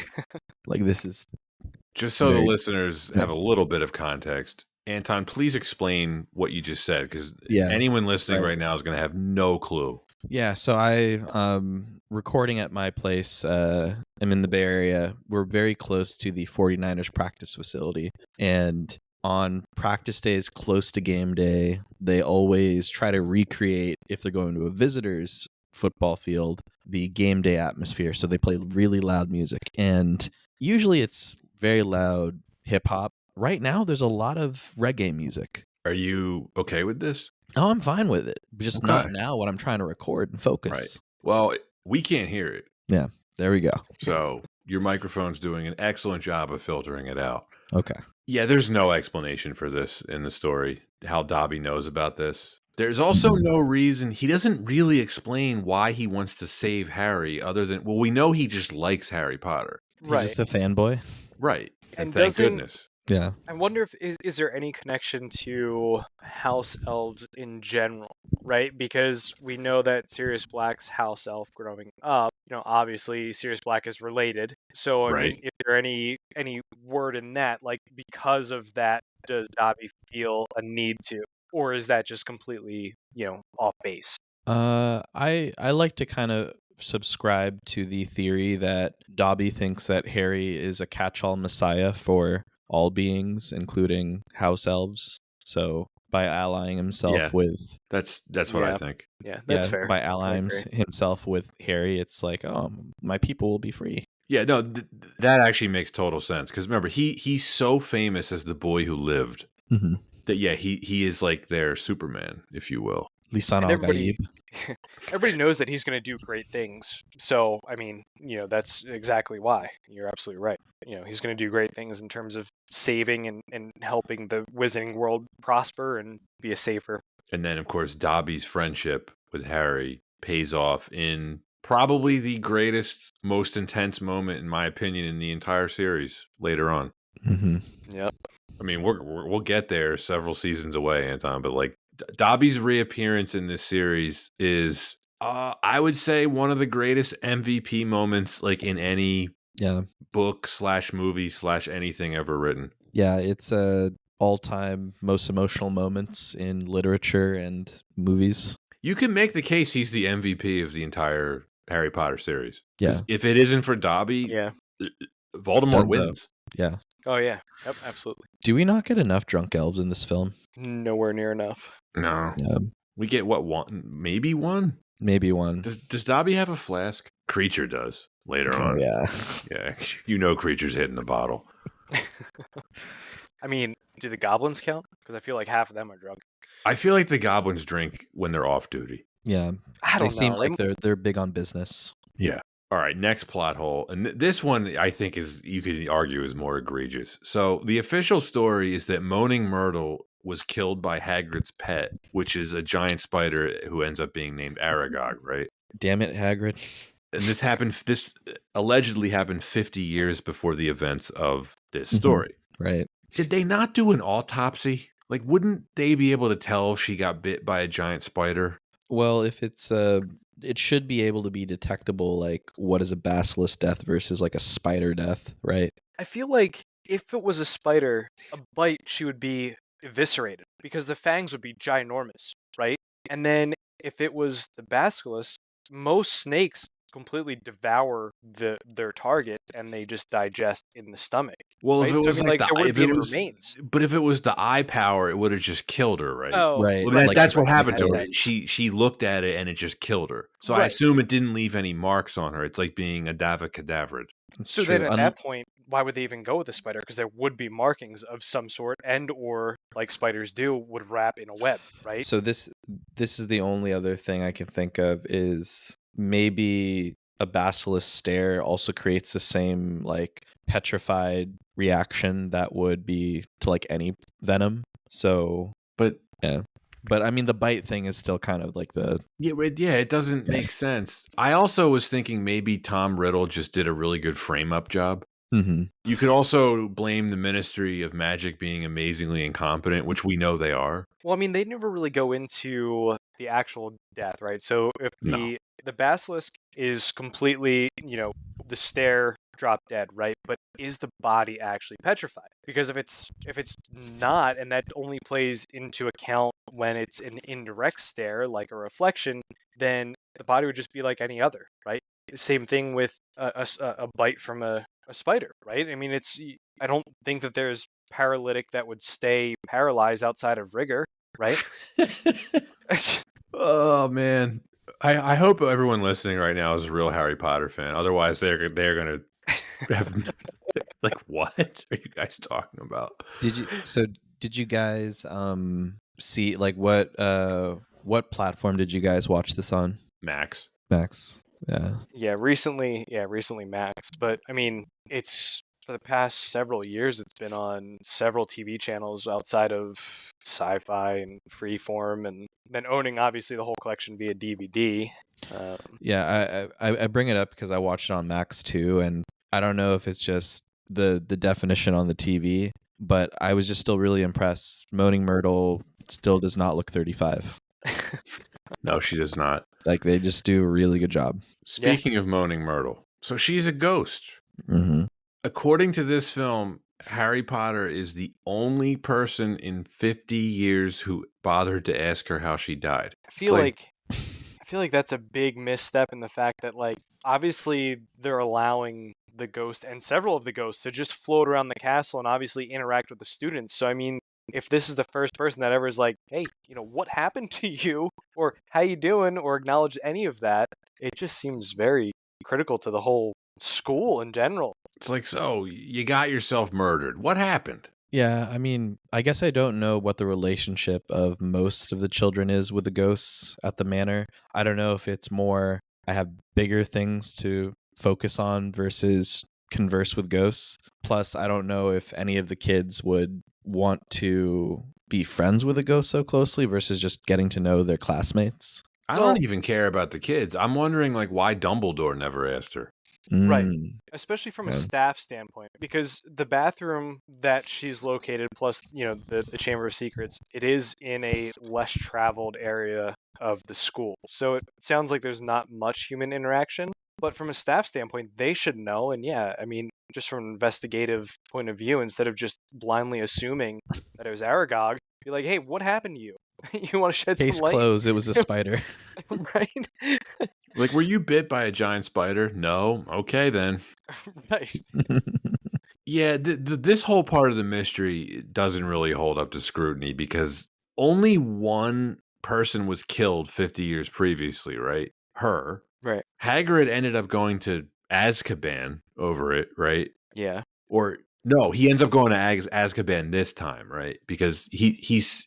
Like, this is... Just so the listeners have a little bit of context, Anton, please explain what you just said, because anyone listening right now is going to have no clue. Yeah, so I'm recording at my place. I'm in the Bay Area. We're very close to the 49ers practice facility. And on practice days close to game day, they always try to recreate, if they're going to a visitor's football field, the game day atmosphere. So they play really loud music. And usually it's very loud hip-hop. Right now, there's a lot of reggae music. Are you okay with this? Oh, I'm fine with it. Just not now when I'm trying to record and focus. Right. Well, we can't hear it. Yeah, there we go. So your microphone's doing an excellent job of filtering it out. Okay. Yeah, there's no explanation for this in the story, how Dobby knows about this. There's also no reason. He doesn't really explain why he wants to save Harry other than, well, we know he just likes Harry Potter. Right. He's just a fanboy. Right. And thank goodness. Yeah. I wonder if is there any connection to house elves in general, right? Because we know that Sirius Black's house elf growing up, obviously Sirius Black is related. So I mean, is there any word in that, like, because of that, does Dobby feel a need to, or is that just completely, off base? I like to kind of subscribe to the theory that Dobby thinks that Harry is a catch-all messiah for all beings, including house elves. So by allying himself with... That's what I think. Yeah, that's fair. By allying himself with Harry, it's like, oh, my people will be free. Yeah, no, that actually makes total sense. Because remember, he's so famous as the boy who lived that, he is like their Superman, if you will. Lisan al-Gaib. everybody knows that he's going to do great things. So, I mean, that's exactly why. You're absolutely right. He's going to do great things in terms of saving and helping the Wizarding world prosper and be a safer. And then, of course, Dobby's friendship with Harry pays off in probably the greatest, most intense moment, in my opinion, in the entire series later on. Mm-hmm. Yep. I mean, we'll get there several seasons away, Anton, but like Dobby's reappearance in this series is, I would say, one of the greatest MVP moments, like in any book / movie / anything ever written. Yeah, it's all-time most emotional moments in literature and movies. You can make the case he's the MVP of the entire Harry Potter series. Yeah. If it isn't for Dobby, Yeah. Voldemort Dunzo. wins. Yeah. Oh, yeah. Yep, absolutely. Do we not get enough drunk elves in this film? Nowhere near enough. No. Yeah. We get what, one? Maybe one? Maybe one. Does Dobby have a flask? Creature does later on. Yeah. Yeah. Creature's hitting the bottle. I mean, do the goblins count? Because I feel like half of them are drunk. I feel like the goblins drink when they're off duty. Yeah. I don't They seem know. like they're big on business. Yeah. All right, next plot hole. And this one, I think, you could argue is more egregious. So the official story is that Moaning Myrtle was killed by Hagrid's pet, which is a giant spider who ends up being named Aragog, right? Damn it, Hagrid. And this allegedly happened 50 years before the events of this story. Right. Did they not do an autopsy? Like, wouldn't they be able to tell if she got bit by a giant spider? Well, if it's it should be able to be detectable, like what is a basilisk death versus like a spider death, right? I feel like if it was a spider, a bite, she would be eviscerated because the fangs would be ginormous, right? And then if it was the basilisk, most snakes completely devour their target and they just digest in the stomach. Well, right? if it was there would be any was, remains. but if it was the eye power, it would have just killed her, right? Oh, Right. Well, that's what happened to her. right. She looked at it and it just killed her. So I Right. assume it didn't leave any marks on her. It's like being a Dava cadavered. So then at that point, why would they even go with the spider? Because there would be markings of some sort, and or like spiders do, would wrap in a web, right? So this is the only other thing I can think of is maybe a basilisk stare also creates the same like petrified reaction that would be to like any venom. So, but I mean the bite thing is still kind of like the it doesn't make sense. I also was thinking maybe Tom Riddle just did a really good frame up job. Mm-hmm. You could also blame the Ministry of Magic being amazingly incompetent, which we know they are. Well, I mean, they never really go into the actual death, right? So if the basilisk is completely, the stare drop dead, right? But is the body actually petrified? Because if it's not, and that only plays into account when it's an indirect stare, like a reflection, then the body would just be like any other, right? Same thing with a bite from a spider, right? I mean, I don't think that there's paralytic that would stay paralyzed outside of rigor, right? Oh man, I hope everyone listening right now is a real Harry Potter fan. Otherwise, they're gonna have like, what are you guys talking about? Did you guys see like what platform did you guys watch this on? Max. Yeah. Recently Max, but I mean, it's for the past several years it's been on several TV channels outside of Sci-Fi and Freeform, and then owning obviously the whole collection via DVD. I bring it up because I watched it on Max too, and I don't know if it's just the definition on the TV, but I was just still really impressed. Moaning Myrtle still does not look 35. No, she does not. Like they just do a really good job. Speaking of Moaning Myrtle, so she's a ghost. Mm-hmm. According to this film, Harry Potter is the only person in 50 years who bothered to ask her how she died. I feel like that's a big misstep in the fact that, like, obviously they're allowing the ghost and several of the ghosts to just float around the castle and obviously interact with the students. So I mean, if this is the first person that ever is like, hey, what happened to you, or how you doing, or acknowledge any of that, it just seems very critical to the whole school in general. It's like, so you got yourself murdered. What happened? Yeah, I mean, I guess I don't know what the relationship of most of the children is with the ghosts at the manor. I don't know if it's more I have bigger things to focus on versus converse with ghosts. Plus, I don't know if any of the kids would want to be friends with a ghost so closely versus just getting to know their classmates. I Well, don't even care about the kids. I'm wondering like why Dumbledore never asked her. right. Mm, Especially from a yeah. staff standpoint, because the bathroom that she's located, plus the Chamber of Secrets, it is in a less traveled area of the school, so it sounds like there's not much human interaction. But from a staff standpoint, they should know, and yeah, I mean, just from an investigative point of view, instead of just blindly assuming that it was Aragog, be like, hey, what happened to you? You want to shed some Case light, closed, it was a spider. right? Like, were you bit by a giant spider? No. Okay, then. Right. Yeah, this whole part of the mystery doesn't really hold up to scrutiny because only one person was killed 50 years previously, right? Her. Right. Hagrid ended up going to Azkaban over it, right? Yeah. Or no, he ends up going to Azkaban this time, right? Because he's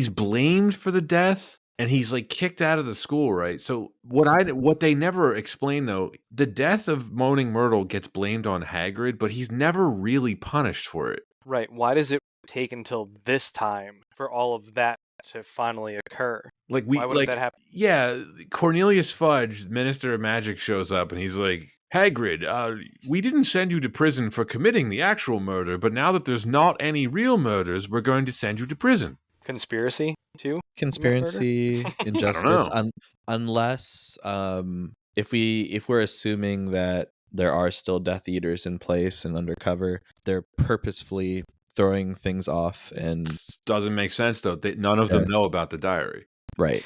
blamed for the death and he's like kicked out of the school, right? So what they never explain though, the death of Moaning Myrtle gets blamed on Hagrid, but he's never really punished for it. Right. Why does it take until this time for all of that to finally occur? Like Why wouldn't that happen? yeah, Cornelius Fudge, Minister of Magic, shows up and he's like, Hagrid, we didn't send you to prison for committing the actual murder, but now that there's not any real murders, we're going to send you to prison. Conspiracy too? Conspiracy, I don't injustice, know. unless if we're assuming that there are still Death Eaters in place and undercover, they're purposefully throwing things off and Doesn't make sense though. None of them know about the diary. right.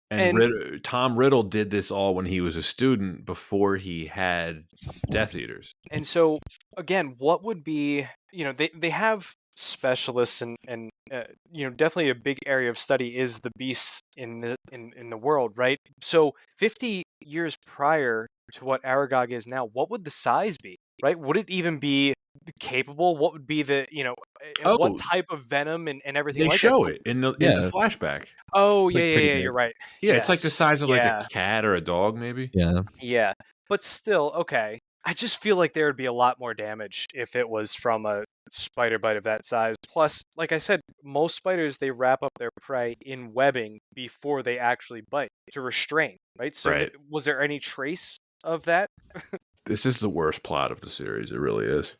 And And Tom Riddle did this all when he was a student before he had Death Eaters. and so again, what would be, they have specialists, and definitely a big area of study is the beasts in the world, right? So 50 years prior to what Aragog is now, what would the size be? Right? Would it even be capable? What would be and what Oh, type of venom and everything they like that? show it in the Yeah, flashback. Oh, it's yeah, like yeah, pretty yeah, big. you're right. Yeah, it's like the Yes. size of like a Yeah. cat or a dog, maybe. Yeah. Yeah. But still, okay. I just feel like there would be a lot more damage if it was from a spider bite of that size. Plus, like I said, most spiders, they wrap up their prey in webbing before they actually bite to restrain, right? So Right. was there any trace of that? This is the worst plot of the series. It really is.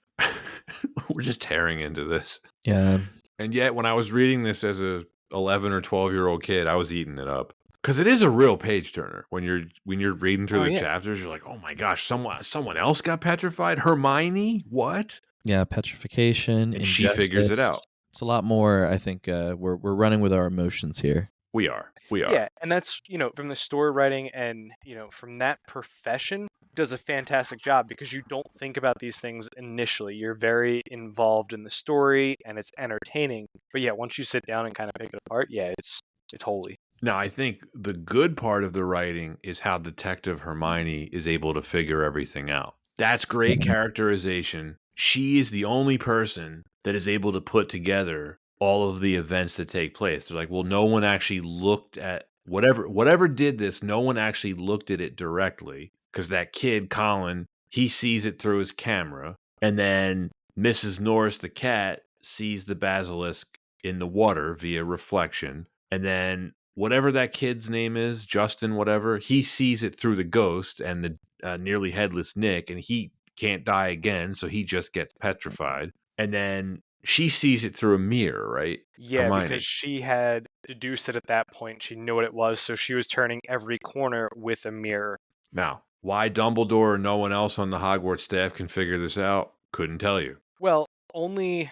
We're just tearing into this. Yeah. And yet, when I was reading this as a 11 or 12-year-old kid, I was eating it up because it is a real page turner. When you're reading through Oh, the yeah. chapters, you're like, oh my gosh, someone else got petrified. Hermione, what? Yeah, petrification, And she figures it injustice. out. It's a lot more. I think we're running with our emotions here. We are. Yeah, and that's, from the story writing and, from that profession, does a fantastic job because you don't think about these things initially. You're very involved in the story and it's entertaining. But yeah, once you sit down and kind of pick it apart, yeah, it's holy. Now, I think the good part of the writing is how Detective Hermione is able to figure everything out. That's great characterization. She is the only person that is able to put together all of the events that take place. They're like, well, no one actually looked at whatever did this, no one actually looked at it directly because that kid, Colin, he sees it through his camera. And then Mrs. Norris, the cat, sees the basilisk in the water via reflection. And then whatever that kid's name is, Justin, whatever, he sees it through the ghost and the nearly headless Nick, and he can't die again, so he just gets petrified. And then she sees it through a mirror, right? Yeah, Hermione. because she had deduced it at that point. She knew what it was, so she was turning every corner with a mirror. Now, why Dumbledore or no one else on the Hogwarts staff can figure this out, couldn't tell you. Well, only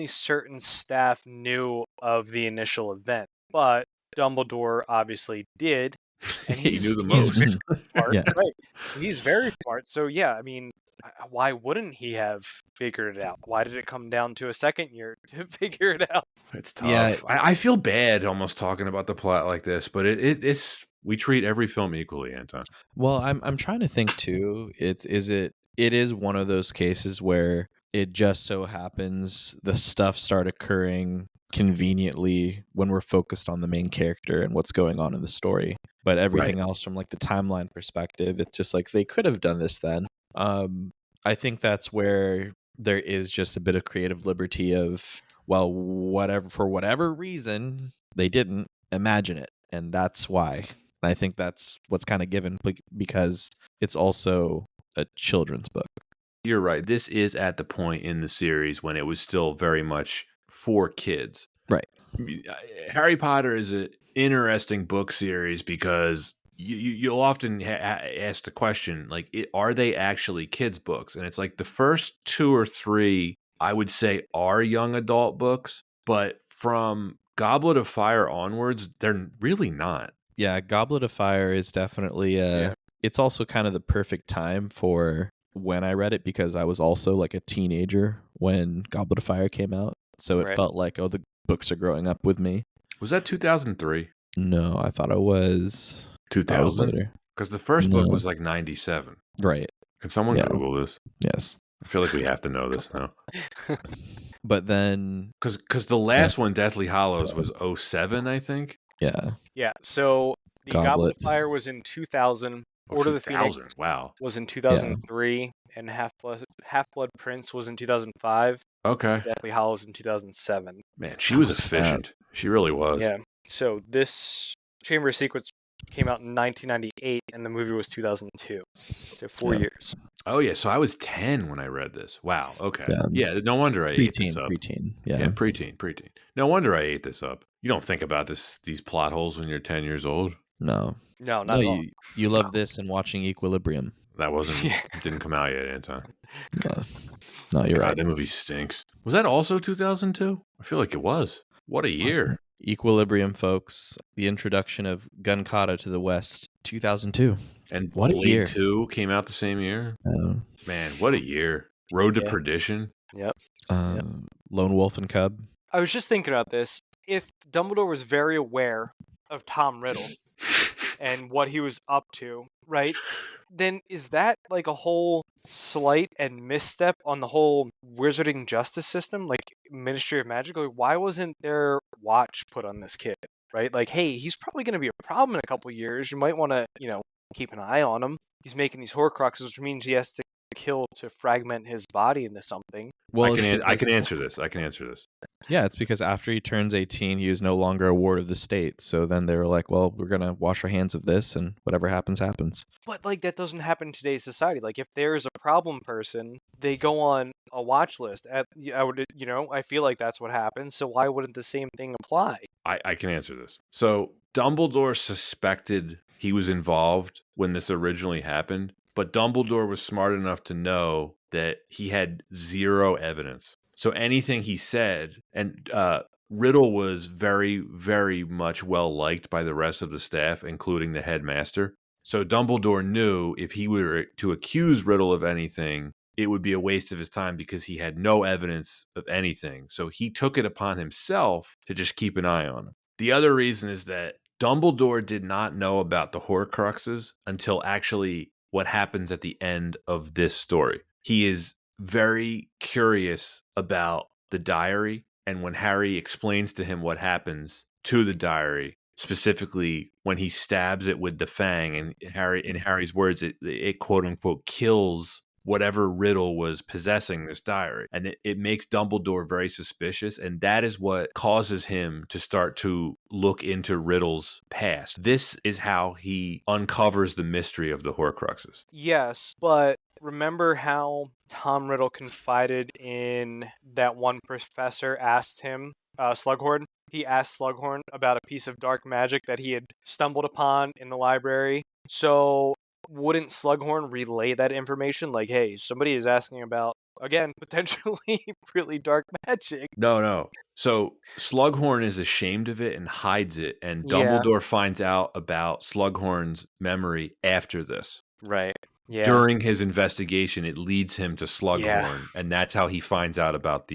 certain staff knew of the initial event, but Dumbledore obviously did, and He knew the he's most. very smart, Yeah. right? He's very smart. So yeah, I mean, why wouldn't he have figured it out? Why did it come down to a second year to figure it out? It's tough. Yeah. I feel bad almost talking about the plot like this, but it's we treat every film equally, Anton. Well, I'm trying to think too. It is one of those cases where it just so happens the stuff start occurring conveniently when we're focused on the main character and what's going on in the story. But everything else from like the timeline perspective, it's just like they could have done this then. I think that's where there is just a bit of creative liberty of, well, whatever, for whatever reason they didn't imagine it, and that's why. And I think that's what's kind of given because it's also a children's book. You're right. This is at the point in the series when it was still very much for kids. Right. Harry Potter is an interesting book series because you'll often ask the question, like, are they actually kids' books? And it's like the first 2 or 3, I would say, are young adult books, but from Goblet of Fire onwards, they're really not. Yeah, Goblet of Fire is definitely it's also kind of the perfect time for when I read it because I was also like a teenager when Goblet of Fire came out. So it felt like, oh, the books are growing up with me. Was that 2003? No, I thought it was 2000? later. Because the first book was like 97. Right. Can someone Google this? Yes. I feel like we have to know this now. But then... Because the last one, Deathly Hallows, was 07, I think? Yeah. Yeah, so the Goblet of Fire was in 2000. Order of the Phoenix was in 2003, and Half-Blood Prince was in 2005. Okay. Deathly Hallows in 2007. Man, she was efficient. She really was. Yeah. So this Chamber of Secrets came out in 1998, and the movie was 2002. So 4 years. Oh, yeah. So I was 10 when I read this. Wow. Okay. Yeah. No wonder I ate this up. Preteen. Yeah, preteen. No wonder I ate this up. You don't think about these plot holes when you're 10 years old. No. No, not at all. You love this and watching Equilibrium. That didn't come out yet, Anton. No, you're right. That movie stinks. Was that also 2002? I feel like it was. What a year. Equilibrium, folks. The introduction of Gun Kata to the West, 2002. And what Blade a year. 2 came out the same year. Man, what a year. Road to Perdition. Yep. Lone Wolf and Cub. I was just thinking about this. If Dumbledore was very aware of Tom Riddle and what he was up to, right? Then is that like a whole slight and misstep on the whole wizarding justice system, like Ministry of Magic? Like, why wasn't there watch put on this kid, right? Like, hey, he's probably going to be a problem in a couple years. You might want to, keep an eye on him. He's making these Horcruxes, which means he has to kill to fragment his body into something. Well, I can answer this. Yeah, it's because after he turns 18, he is no longer a ward of the state. So then they were like, well, we're going to wash our hands of this, and whatever happens, happens. But, like, that doesn't happen in today's society. Like, if there's a problem person, they go on a watch list. I feel like that's what happens. So why wouldn't the same thing apply? I can answer this. So Dumbledore suspected he was involved when this originally happened, but Dumbledore was smart enough to know that he had zero evidence. So anything he said, and Riddle was very, very much well liked by the rest of the staff, including the headmaster. So Dumbledore knew if he were to accuse Riddle of anything, it would be a waste of his time because he had no evidence of anything. So he took it upon himself to just keep an eye on him. The other reason is that Dumbledore did not know about the Horcruxes until actually what happens at the end of this story. He is very curious about the diary, and when Harry explains to him what happens to the diary, specifically when he stabs it with the fang, and in Harry's words, it quote unquote kills whatever Riddle was possessing this diary. And it makes Dumbledore very suspicious, and that is what causes him to start to look into Riddle's past. This is how he uncovers the mystery of the Horcruxes. Yes, but remember how Tom Riddle confided in that one professor asked him, Slughorn? He asked Slughorn about a piece of dark magic that he had stumbled upon in the library. So wouldn't Slughorn relay that information? Like, hey, somebody is asking about, again, potentially really dark magic. No. So Slughorn is ashamed of it and hides it, and Dumbledore finds out about Slughorn's memory after this. Right. Yeah. During his investigation, it leads him to Slughorn, and that's how he finds out about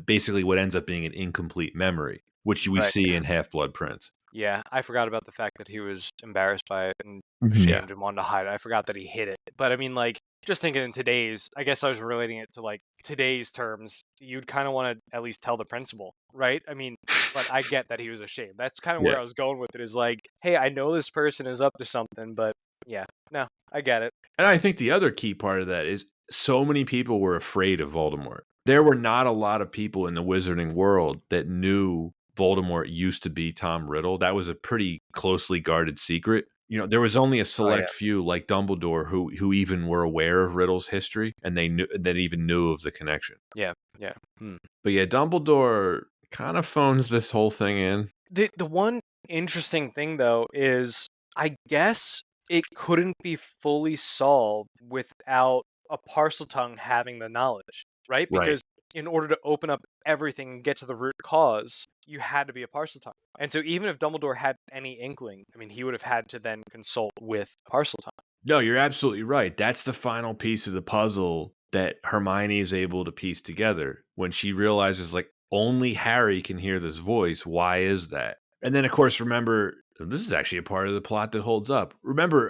basically what ends up being an incomplete memory, which we see in Half-Blood Prince. Yeah, I forgot about the fact that he was embarrassed by it and ashamed and wanted to hide it. I forgot that he hid it. But I mean, like, just thinking in today's, I guess I was relating it to like today's terms, you'd kind of want to at least tell the principal, right? I mean, but I get that he was ashamed. That's kind of Yeah. where I was going with it is like, hey, I know this person is up to something, but yeah, no, I get it. And I think the other key part of that is so many people were afraid of Voldemort. There were not a lot of people in the wizarding world that knew Voldemort used to be Tom Riddle. That was a pretty closely guarded secret. You know, there was only a Oh yeah, select few like Dumbledore who even were aware of Riddle's history and they knew that even knew of the connection. yeah, yeah. Hmm. But yeah, Dumbledore kind of phones this whole thing in. The one interesting thing though is I guess it couldn't be fully solved without a Parseltongue having the knowledge, right? Right. Because in order to open up everything and get to the root cause, you had to be a Parseltongue. And so even if Dumbledore had any inkling, I mean, he would have had to then consult with Parseltongue. No, you're absolutely right. That's the final piece of the puzzle that Hermione is able to piece together when she realizes, like, only Harry can hear this voice. Why is that? And then, of course, remember, this is actually a part of the plot that holds up. Remember,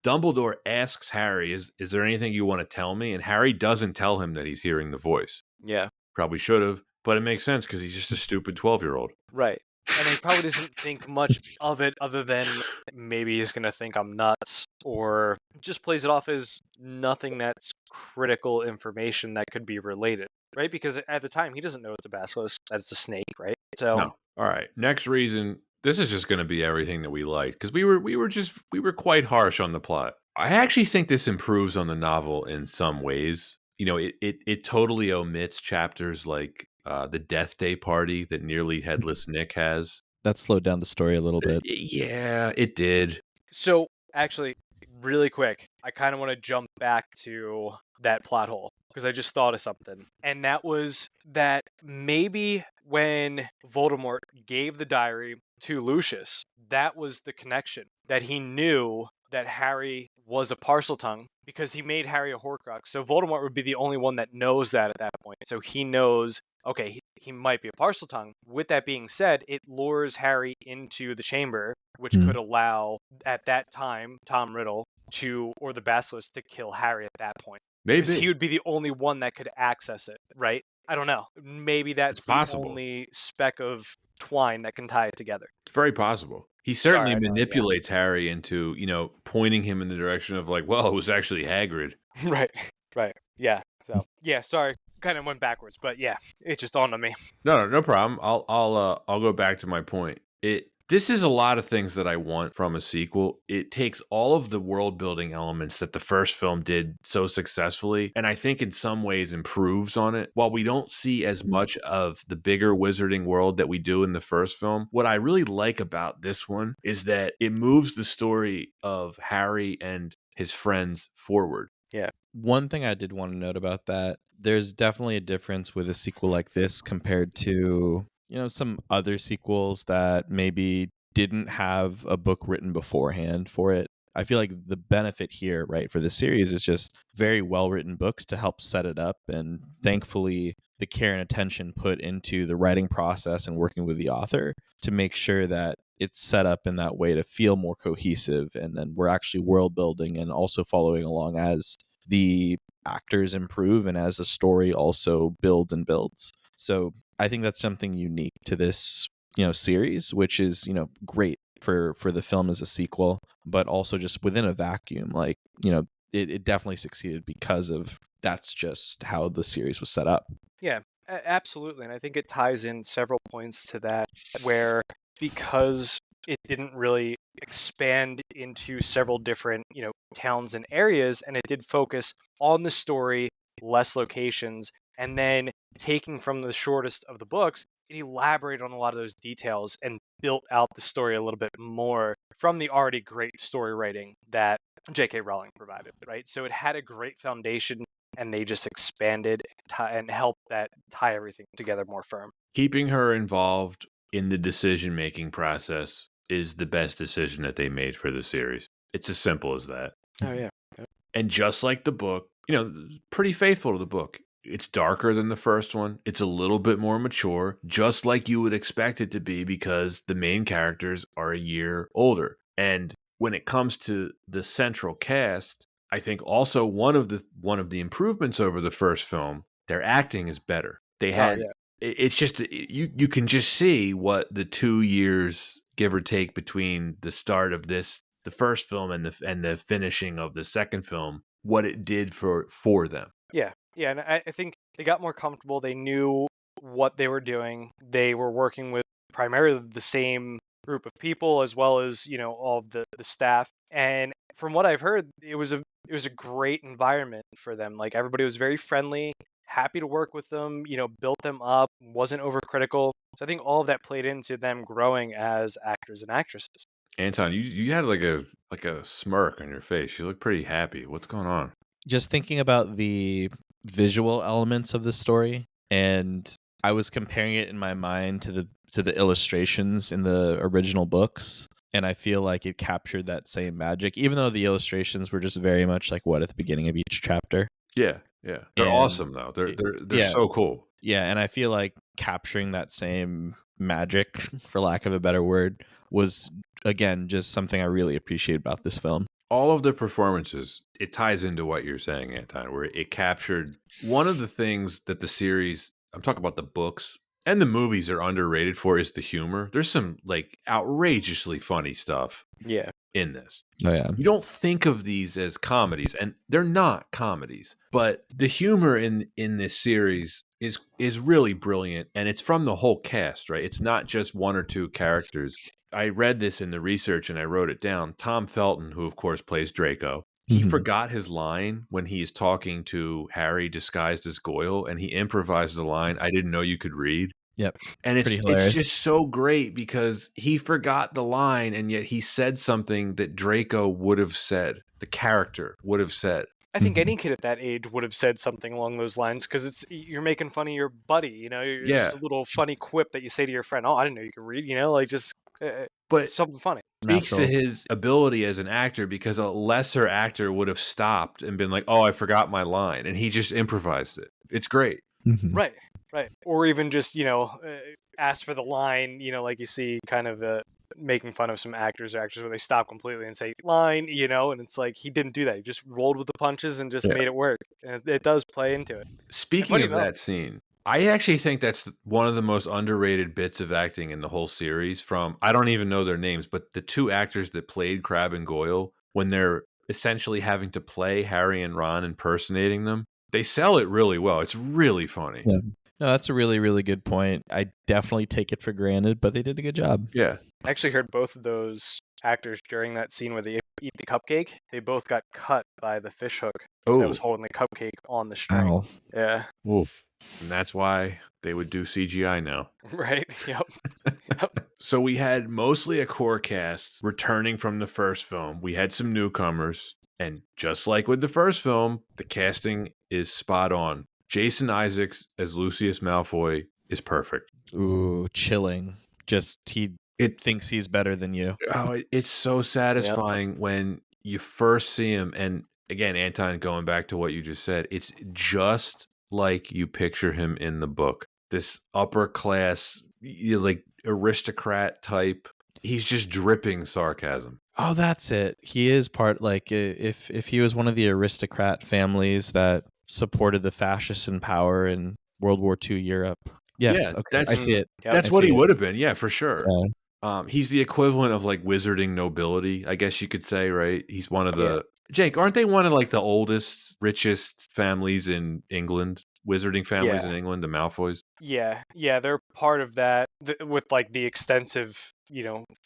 Dumbledore asks Harry, is there anything you want to tell me? And Harry doesn't tell him that he's hearing the voice. Yeah. Probably should have, but it makes sense because he's just a stupid 12-year-old. Right. And he probably doesn't think much of it other than maybe he's going to think I'm nuts or just plays it off as nothing that's critical information that could be related, right? Because at the time he doesn't know it's a basilisk, that's a snake, right? So, No. All right. Next reason. This is just going to be everything that we like because we were quite harsh on the plot. I actually think this improves on the novel in some ways. You know, it totally omits chapters like the Death Day party that nearly headless Nick has. That slowed down the story a little bit. Yeah, it did. so actually, really quick, I kind of want to jump back to that plot hole because I just thought of something. And that was that maybe when Voldemort gave the diary to Lucius, that was the connection that he knew that Harry was a Parseltongue because he made Harry a Horcrux. So Voldemort would be the only one that knows that at that point. So he knows, okay, he might be a Parseltongue. With that being said, it lures Harry into the chamber, which could allow, at that time, Tom Riddle or the Basilisk to kill Harry at that point. Because Maybe he would be the only one that could access it, right? I don't know. Maybe that's it's the possible. only speck of twine that can tie it together. It's very possible. He certainly Sorry, I know, yeah. manipulates Harry into, pointing him in the direction of like, well, it was actually Hagrid. Right. Yeah. So yeah, sorry. Kind of went backwards, but yeah, it just dawned on me. No problem. I'll go back to my point. This is a lot of things that I want from a sequel. It takes all of the world building elements that the first film did so successfully, and I think in some ways improves on it. While we don't see as much of the bigger wizarding world that we do in the first film, what I really like about this one is that it moves the story of Harry and his friends forward. Yeah. One thing I did want to note about that, there's definitely a difference with a sequel like this compared to, some other sequels that maybe didn't have a book written beforehand for it. I feel like the benefit here, right, for the series is just very well written books to help set it up. And thankfully, the care and attention put into the writing process and working with the author to make sure that it's set up in that way to feel more cohesive. And then we're actually world building and also following along as the actors improve and as the story also builds and builds. So I think that's something unique to this, series, which is, great for the film as a sequel, but also just within a vacuum, like, it definitely succeeded because of that's just how the series was set up. Yeah, absolutely. And I think it ties in several points to that where because it didn't really expand into several different, towns and areas, and it did focus on the story, less locations, and then taking from the shortest of the books, it elaborated on a lot of those details and built out the story a little bit more from the already great story writing that J.K. Rowling provided, right? So it had a great foundation and they just expanded and helped that tie everything together more firm. Keeping her involved in the decision-making process is the best decision that they made for the series. It's as simple as that. Oh, yeah. And just like the book, pretty faithful to the book. It's darker than the first one. It's a little bit more mature, just like you would expect it to be because the main characters are a year older. And when it comes to the central cast, I think also one of the improvements over the first film, their acting is better. They Oh had yeah. it's just you can just see what the 2 years give or take between the start of the first film and the finishing of the second film, what it did for them. Yeah. Yeah, and I think they got more comfortable. They knew what they were doing. They were working with primarily the same group of people as well as, all of the staff. And from what I've heard, it was a great environment for them. Like everybody was very friendly, happy to work with them, built them up, wasn't overcritical. So I think all of that played into them growing as actors and actresses. Anton, you had like a smirk on your face. You look pretty happy. What's going on? Just thinking about the visual elements of the story, and I was comparing it in my mind to the illustrations in the original books, and I feel like it captured that same magic, even though the illustrations were just very much like what at the beginning of each chapter. Yeah, yeah. They're And awesome though. They're yeah, so cool. yeah, and I feel like capturing that same magic, for lack of a better word, was again just something I really appreciate about this film. All of the performances, it ties into what you're saying, Anton, where it captured one of the things that the series, I'm talking about the books and the movies, are underrated for is the humor. There's some like outrageously funny stuff Yeah. in this. Oh yeah. You don't think of these as comedies, and they're not comedies, but the humor in this series is really brilliant, and it's from the whole cast, right? It's not just one or two characters. I read this in the research and I wrote it down. Tom Felton, who of course plays Draco, he Mhm. forgot his line when he is talking to Harry disguised as Goyle, and he improvised the line, "I didn't know you could read." Yep. And Pretty it's hilarious. just so great because he forgot the line, and yet he said something that Draco would have said, the character would have said. I think Mhm. any kid at that age would have said something along those lines because you're making fun of your buddy. It's Yeah, just a little funny quip that you say to your friend. Oh, I didn't know you could read. Like just but something funny. speaks to Natural. his ability as an actor because a lesser actor would have stopped and been like, "Oh, I forgot my line," and he just improvised it. It's great. Mhm. Right, right. Or even just ask for the line. Like you see, kind of making fun of some actors or actors where they stop completely and say line. And it's like he didn't do that. He just rolled with the punches and just Yeah. made it work. And it does play into it. And Speaking funny of enough, that scene, I actually think that's one of the most underrated bits of acting in the whole series. From I don't even know their names, but the two actors that played Crabbe and Goyle, when they're essentially having to play Harry and Ron impersonating them, they sell it really well. It's really funny. Yeah. No, that's a really, really good point. I definitely take it for granted, but they did a good job. Yeah. I actually heard both of those actors during that scene where they eat the cupcake. They both got cut by the fish hook that was Oh, holding the cupcake on the string. Ow. Yeah. oof. And that's why they would do CGI now. Right. Yep. So we had mostly a core cast returning from the first film. We had some newcomers, and just like with the first film, the casting is spot on. Jason Isaacs as Lucius Malfoy is perfect. Ooh, chilling. Just he It thinks he's better than you. it's so satisfying when you first see him. And again, Anton, going back to what you just said, it's just like you picture him in the book. This upper class, like aristocrat type. He's just dripping sarcasm. Oh, that's it. He is part like if he was one of the aristocrat families that supported the fascists in power in World War II Europe. Yes, Yeah, okay. I see it. Yep. that's I what see he it. would have been. Yeah, for sure. Yeah. He's the equivalent of like wizarding nobility, I guess you could say, right? He's one of the Jake, aren't they one of like the oldest, richest families in England? Wizarding families Yeah. in England, the Malfoys. Yeah. Yeah. They're part of that with like the extensive,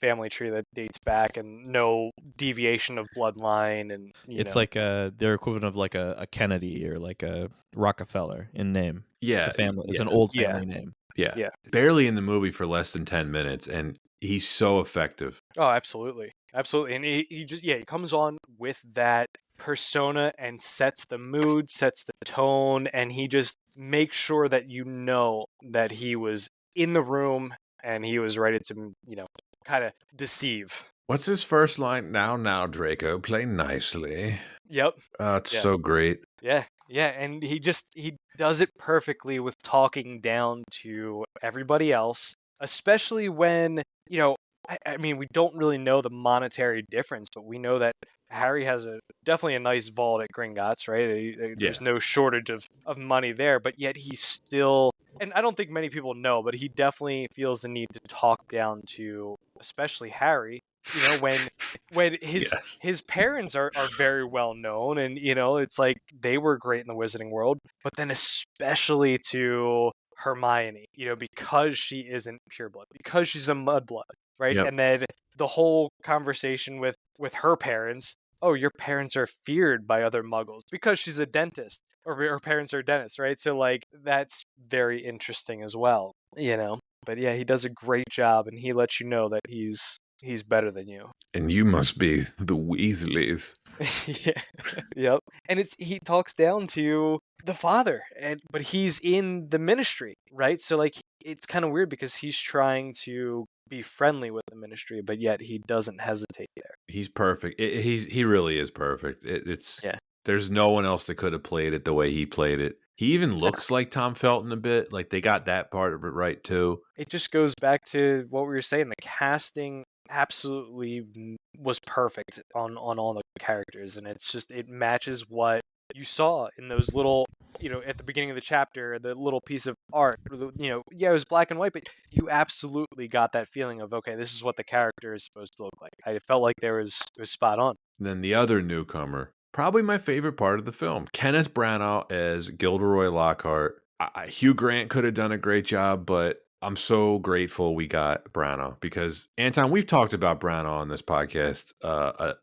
family tree that dates back and no deviation of bloodline. And, It's like their equivalent of like a Kennedy or like a Rockefeller in name. Yeah, It's a family. It's yeah, an old Yeah. family name. yeah. Yeah. Barely in the movie for less than 10 minutes, and he's so effective. Oh, absolutely. Absolutely. And he just, he comes on with that persona and sets the mood, sets the tone, and he just makes sure that that he was in the room and he was ready to, kind of deceive. What's his first line? Now, Draco, play nicely. Yep. It's Yeah. so great. Yeah. Yeah. And he does it perfectly with talking down to everybody else, especially when, I mean, we don't really know the monetary difference, but we know that Harry has definitely a nice vault at Gringotts, right? Yeah. There's no shortage of money there, but yet he's still, and I don't think many people know, but he definitely feels the need to talk down to, especially Harry. You know, when Yes. his parents are very well known, and you know, it's like they were great in the Wizarding world, but then especially to Hermione, you know, because she isn't pureblood, because she's a mudblood, right? Yep. And then the whole conversation with her parents. Oh, your parents are feared by other muggles because she's a dentist, or her parents are dentists, right? So like that's very interesting as well, you know. But yeah, he does a great job, and he lets you know that he's better than you. And you must be the Weasleys. Yeah. Yep. And he talks down to the father, and but he's in the ministry, right? So like it's kind of weird because he's trying to be friendly with the ministry, but yet he doesn't hesitate there. He's perfect. He really is perfect. It's Yeah. there's no one else that could have played it the way he played it. He even looks like Tom Felton a bit. Like they got that part of it right too. It just goes back to what we were saying. The casting absolutely was perfect on all the characters, and it's just it matches what you saw in those little, you know, at the beginning of the chapter, the little piece of art. You know, yeah, it was black and white, but you absolutely got that feeling of, okay, this is what the character is supposed to look like. I felt like it was spot on. And then the other newcomer, probably my favorite part of the film, Kenneth Branagh as Gilderoy Lockhart. Hugh Grant could have done a great job, but I'm so grateful we got Branagh because Anton, we've talked about Branagh on this podcast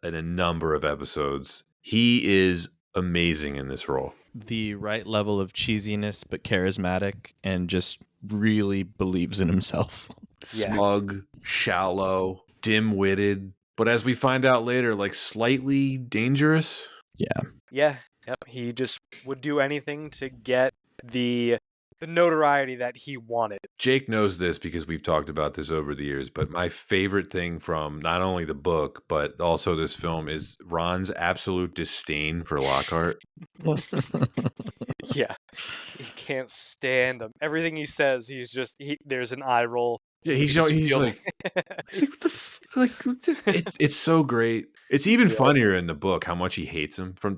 in a number of episodes. He is amazing in this role. The right level of cheesiness, but charismatic, and just really believes in himself. Yeah. Smug, shallow, dim-witted, but as we find out later, like slightly dangerous. Yeah. Yeah. Yep. He just would do anything to get the notoriety that he wanted. Jake knows this because we've talked about this over the years, but my favorite thing from not only the book, but also this film is Ron's absolute disdain for Lockhart. Yeah. He can't stand him. Everything he says, there's an eye roll. Yeah, You just he's feel like, what the it's so great. It's even Yeah. funnier in the book how much he hates him from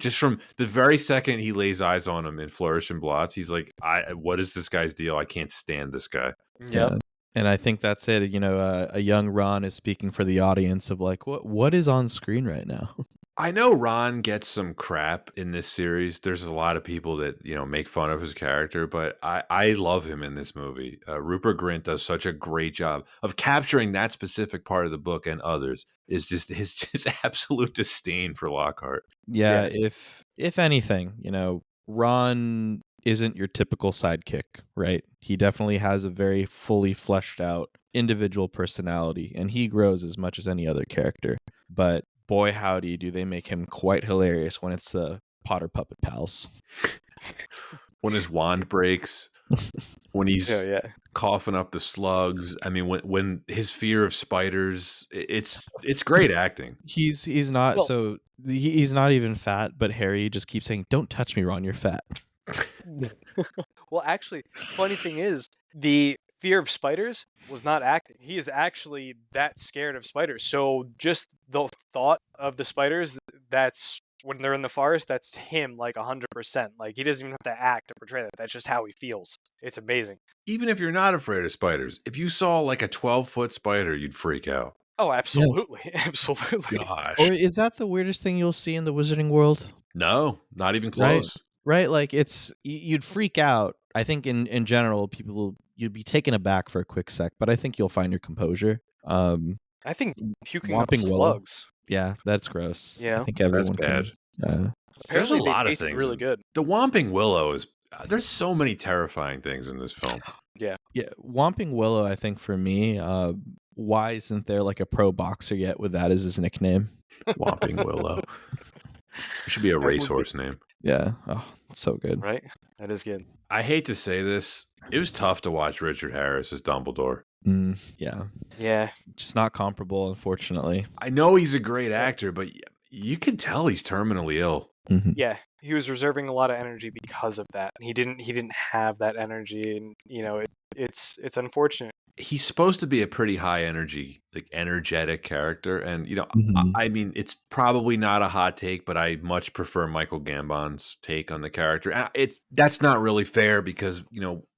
the very second he lays eyes on him in Flourish and Blots. He's like, what is this guy's deal? I can't stand this guy. Yep. Yeah. And I think that's it. You know, a young Ron is speaking for the audience of like, what is on screen right now? I know Ron gets some crap in this series. There's a lot of people that, you know, make fun of his character, but I love him in this movie. Rupert Grint does such a great job of capturing that specific part of the book and others. Is just his absolute disdain for Lockhart. Yeah, if anything, you know, Ron isn't your typical sidekick, right? He definitely has a very fully fleshed out individual personality, and he grows as much as any other character. But boy, howdy, do they make him quite hilarious when it's the Potter Puppet Pals. When his wand breaks, when he's Oh, yeah. coughing up the slugs. I mean, when his fear of spiders, it's great acting. He's not Well- so he's not even fat, but Harry just keeps saying, "Don't touch me, Ron, you're fat." Well, actually, funny thing is, the fear of spiders was not acting. He is actually that scared of spiders. So just the thought of the spiders, that's when they're in the forest, that's him like 100%. Like he doesn't even have to act to portray that. That's just how he feels. It's amazing. Even if you're not afraid of spiders, if you saw like a 12-foot spider, you'd freak out. Oh, absolutely. Absolutely. Gosh. Or is that the weirdest thing you'll see in the Wizarding world? No, not even close. Right? Like you'd freak out. I think in general, you'd be taken aback for a quick sec, but I think you'll find your composure. I think puking up Whomping Willow. slugs. Yeah, that's gross. Yeah. I think everyone bad. can. There's a Apparently, they lot of taste things. really good. The Whomping Willow is. There's so many terrifying things in this film. Yeah, Whomping Willow. I think for me, why isn't there like a pro boxer yet with that as his nickname? Whomping Willow. It should be a That would be- racehorse name. Yeah, oh, so good. Right? That is good. I hate to say this. It was tough to watch Richard Harris as Dumbledore. Yeah, Yeah. just not comparable, unfortunately. I know he's a great actor, but you can tell he's terminally ill. Mhm. Yeah, he was reserving a lot of energy because of that. He didn't have that energy, and you know, it's unfortunate. he's supposed to be a pretty high energy, like energetic character. And, I mean, it's probably not a hot take, but I much prefer Michael Gambon's take on the character. That's not really fair because,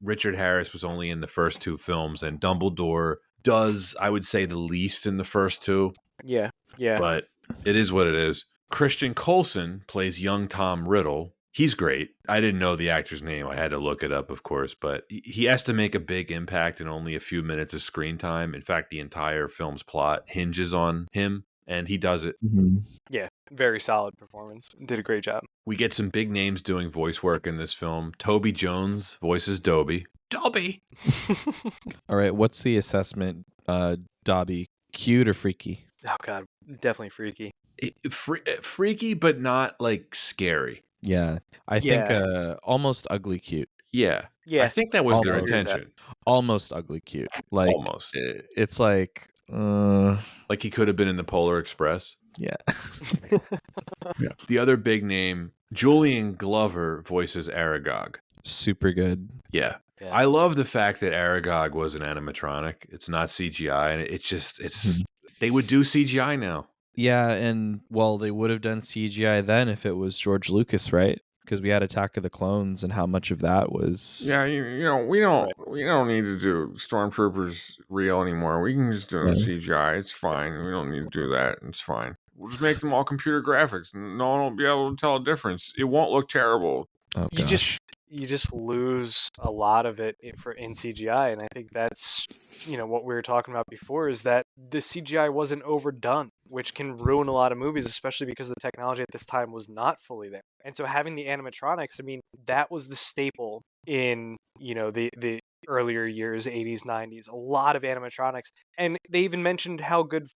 Richard Harris was only in the first two films and Dumbledore does, I would say, the least in the first two. Yeah. But it is what it is. Christian Coulson plays young Tom Riddle. He's great. I didn't know the actor's name. I had to look it up, of course, but he has to make a big impact in only a few minutes of screen time. In fact, the entire film's plot hinges on him, and he does it. Yeah, very solid performance. Did a great job. We get some big names doing voice work in this film. Toby Jones voices Dobby. Dobby! All right, what's the assessment, Dobby? Cute or freaky? Oh, God, definitely freaky. Freaky, but not, like, scary. Yeah, I think almost ugly cute. Yeah. Yeah. I think that was their Almost. intention. Almost ugly cute. Like, Almost. It's like... Like he could have been in the Polar Express. Yeah. Yeah. The other big name, Julian Glover voices Aragog. Super good. Yeah. I love the fact that Aragog was an animatronic. It's not CGI, and it's they would do CGI now. Yeah, and well, they would have done CGI then if it was George Lucas, right? Because we had Attack of the Clones, and how much of that was... Yeah, we don't need to do Stormtroopers real anymore. We can just do CGI. It's fine. We don't need to do that. It's fine. We'll just make them all computer graphics. No one will be able to tell a difference. It won't look terrible. Oh, you just lose a lot of it in CGI, and I think that's what we were talking about before, is that the CGI wasn't overdone, which can ruin a lot of movies, especially because the technology at this time was not fully there. And so having the animatronics, I mean, that was the staple in the earlier years, 80s, 90s, a lot of animatronics. And they even mentioned how good,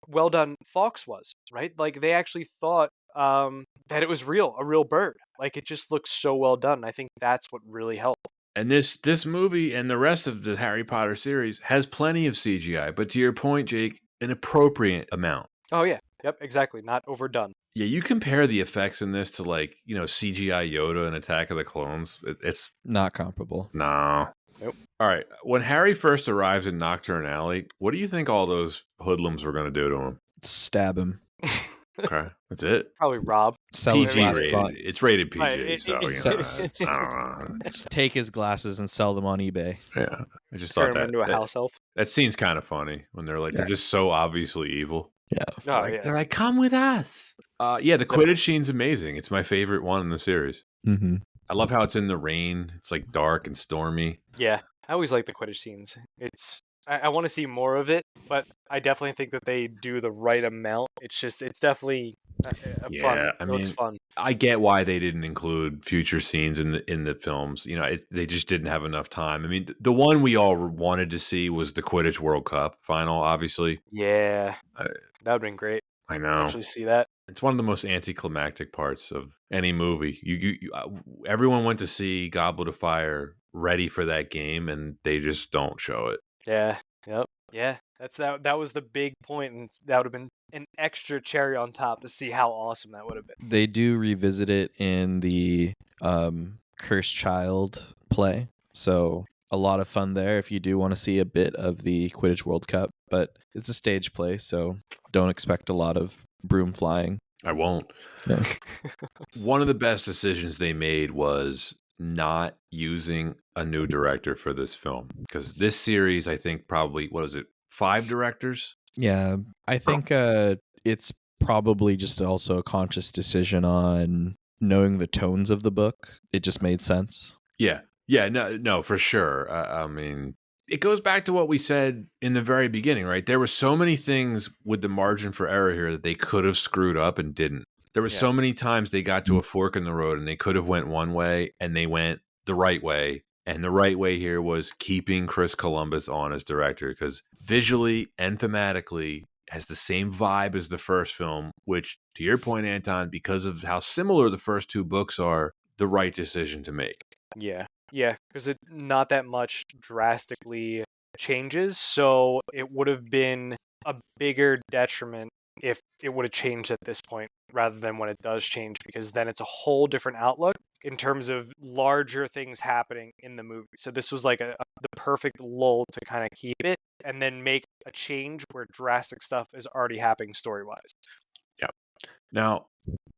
well done Fox was, right? Like they actually thought that it was a real bird. Like it just looks so well done. I think that's what really helped. And this movie and the rest of the Harry Potter series has plenty of CGI, but to your point, Jake, an appropriate amount. Oh yeah, yep, exactly, not overdone. Yeah, you compare the effects in this to like CGI Yoda and Attack of the Clones. It's not comparable. No. Nope. All right. When Harry first arrives in Nocturne Alley, what do you think all those hoodlums were going to do to him? Stab him. Okay, that's it. Probably rob. Sell his PG rated. It's rated PG, take his glasses and sell them on eBay. Yeah, I just turn thought him into a house elf. That scene's kind of funny when they're like they're just so obviously evil. Yeah, They're like, come with us. Yeah, the Quidditch scene's amazing. It's my favorite one in the series. Mm-hmm. I love how it's in the rain. It's like dark and stormy. Yeah, I always like the Quidditch scenes. I want to see more of it, but I definitely think that they do the right amount. It's definitely fun. It looks fun. I get why they didn't include future scenes in the films. They just didn't have enough time. I mean, the one we all wanted to see was the Quidditch World Cup final, obviously. Yeah, that would have been great. I know. Actually see that. It's one of the most anticlimactic parts of any movie. Everyone went to see Goblet of Fire ready for that game, and they just don't show it. Yeah. Yep. Yeah. That was the big point, and that would have been an extra cherry on top to see how awesome that would have been. They do revisit it in the Cursed Child play, so a lot of fun there if you do want to see a bit of the Quidditch World Cup, but it's a stage play, so don't expect a lot of broom flying. I won't. Yeah. One of the best decisions they made was not using a new director for this film, because this series, I think probably, 5 directors? Yeah, I think it's probably just also a conscious decision on knowing the tones of the book. It just made sense. Yeah, no, for sure. I mean, it goes back to what we said in the very beginning, right? There were so many things with the margin for error here that they could have screwed up and didn't. There were so many times they got to a fork in the road and they could have went one way and they went the right way. And the right way here was keeping Chris Columbus on as director, because visually and thematically has the same vibe as the first film, which, to your point, Anton, because of how similar the first 2 books are, the right decision to make. Yeah, because it not that much drastically changes, so it would have been a bigger detriment if it would have changed at this point rather than when it does change, because then it's a whole different outlook in terms of larger things happening in the movie. So this was like the perfect lull to kind of keep it and then make a change where drastic stuff is already happening story-wise. Yeah. Now,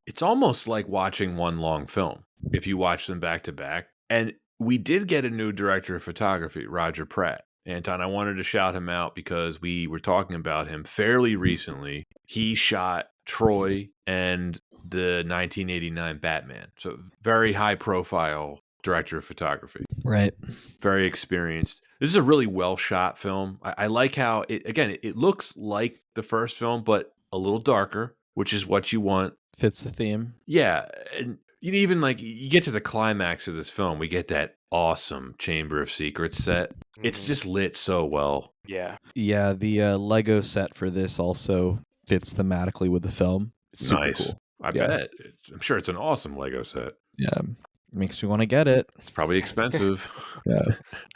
it's almost like watching one long film if you watch them back to back. And we did get a new director of photography, Roger Pratt. Anton, I wanted to shout him out because we were talking about him fairly recently. He shot Troy and the 1989 Batman. So very high profile director of photography. Right. Very experienced. This is a really well shot film. I like how it looks like the first film, but a little darker, which is what you want. Fits the theme. Yeah, and even like you get to the climax of this film, we get that awesome Chamber of Secrets set. It's just lit so well. Yeah. Yeah, the Lego set for this also fits thematically with the film. It's super Nice. cool. I bet. I'm sure it's an awesome Lego set. Yeah, makes me want to get it. It's probably expensive. Yeah.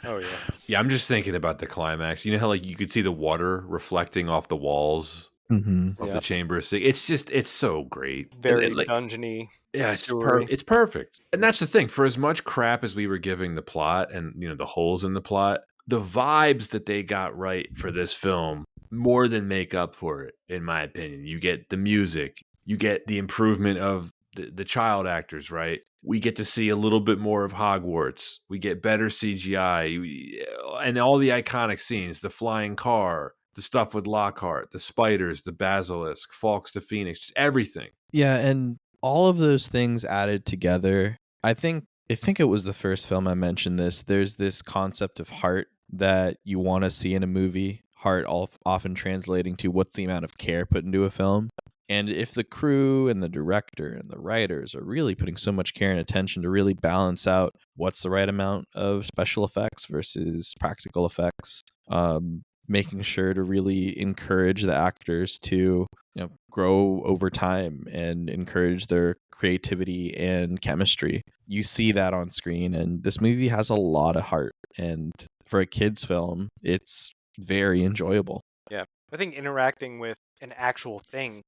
Oh yeah. Yeah, I'm just thinking about the climax. You know how like you could see the water reflecting off the walls Mm-hmm. of the Chamber of Secrets. It's so great. Very like, dungeony. yeah, sewery. it's perfect. And that's the thing. For as much crap as we were giving the plot and the holes in the plot, the vibes that they got right for this film more than make up for it, in my opinion. You get the music, you get the improvement of the child actors, right? We get to see a little bit more of Hogwarts. We get better CGI and all the iconic scenes, the flying car, the stuff with Lockhart, the spiders, the basilisk, Fawkes the Phoenix, just everything. Yeah, and all of those things added together. I think it was the first film I mentioned this. There's this concept of heart that you want to see in a movie. Heart often translating to what's the amount of care put into a film. And if the crew and the director and the writers are really putting so much care and attention to really balance out what's the right amount of special effects versus practical effects, making sure to really encourage the actors to grow over time and encourage their creativity and chemistry. You see that on screen, and this movie has a lot of heart. And for a kids' film, it's very enjoyable. Yeah, I think interacting with an actual thing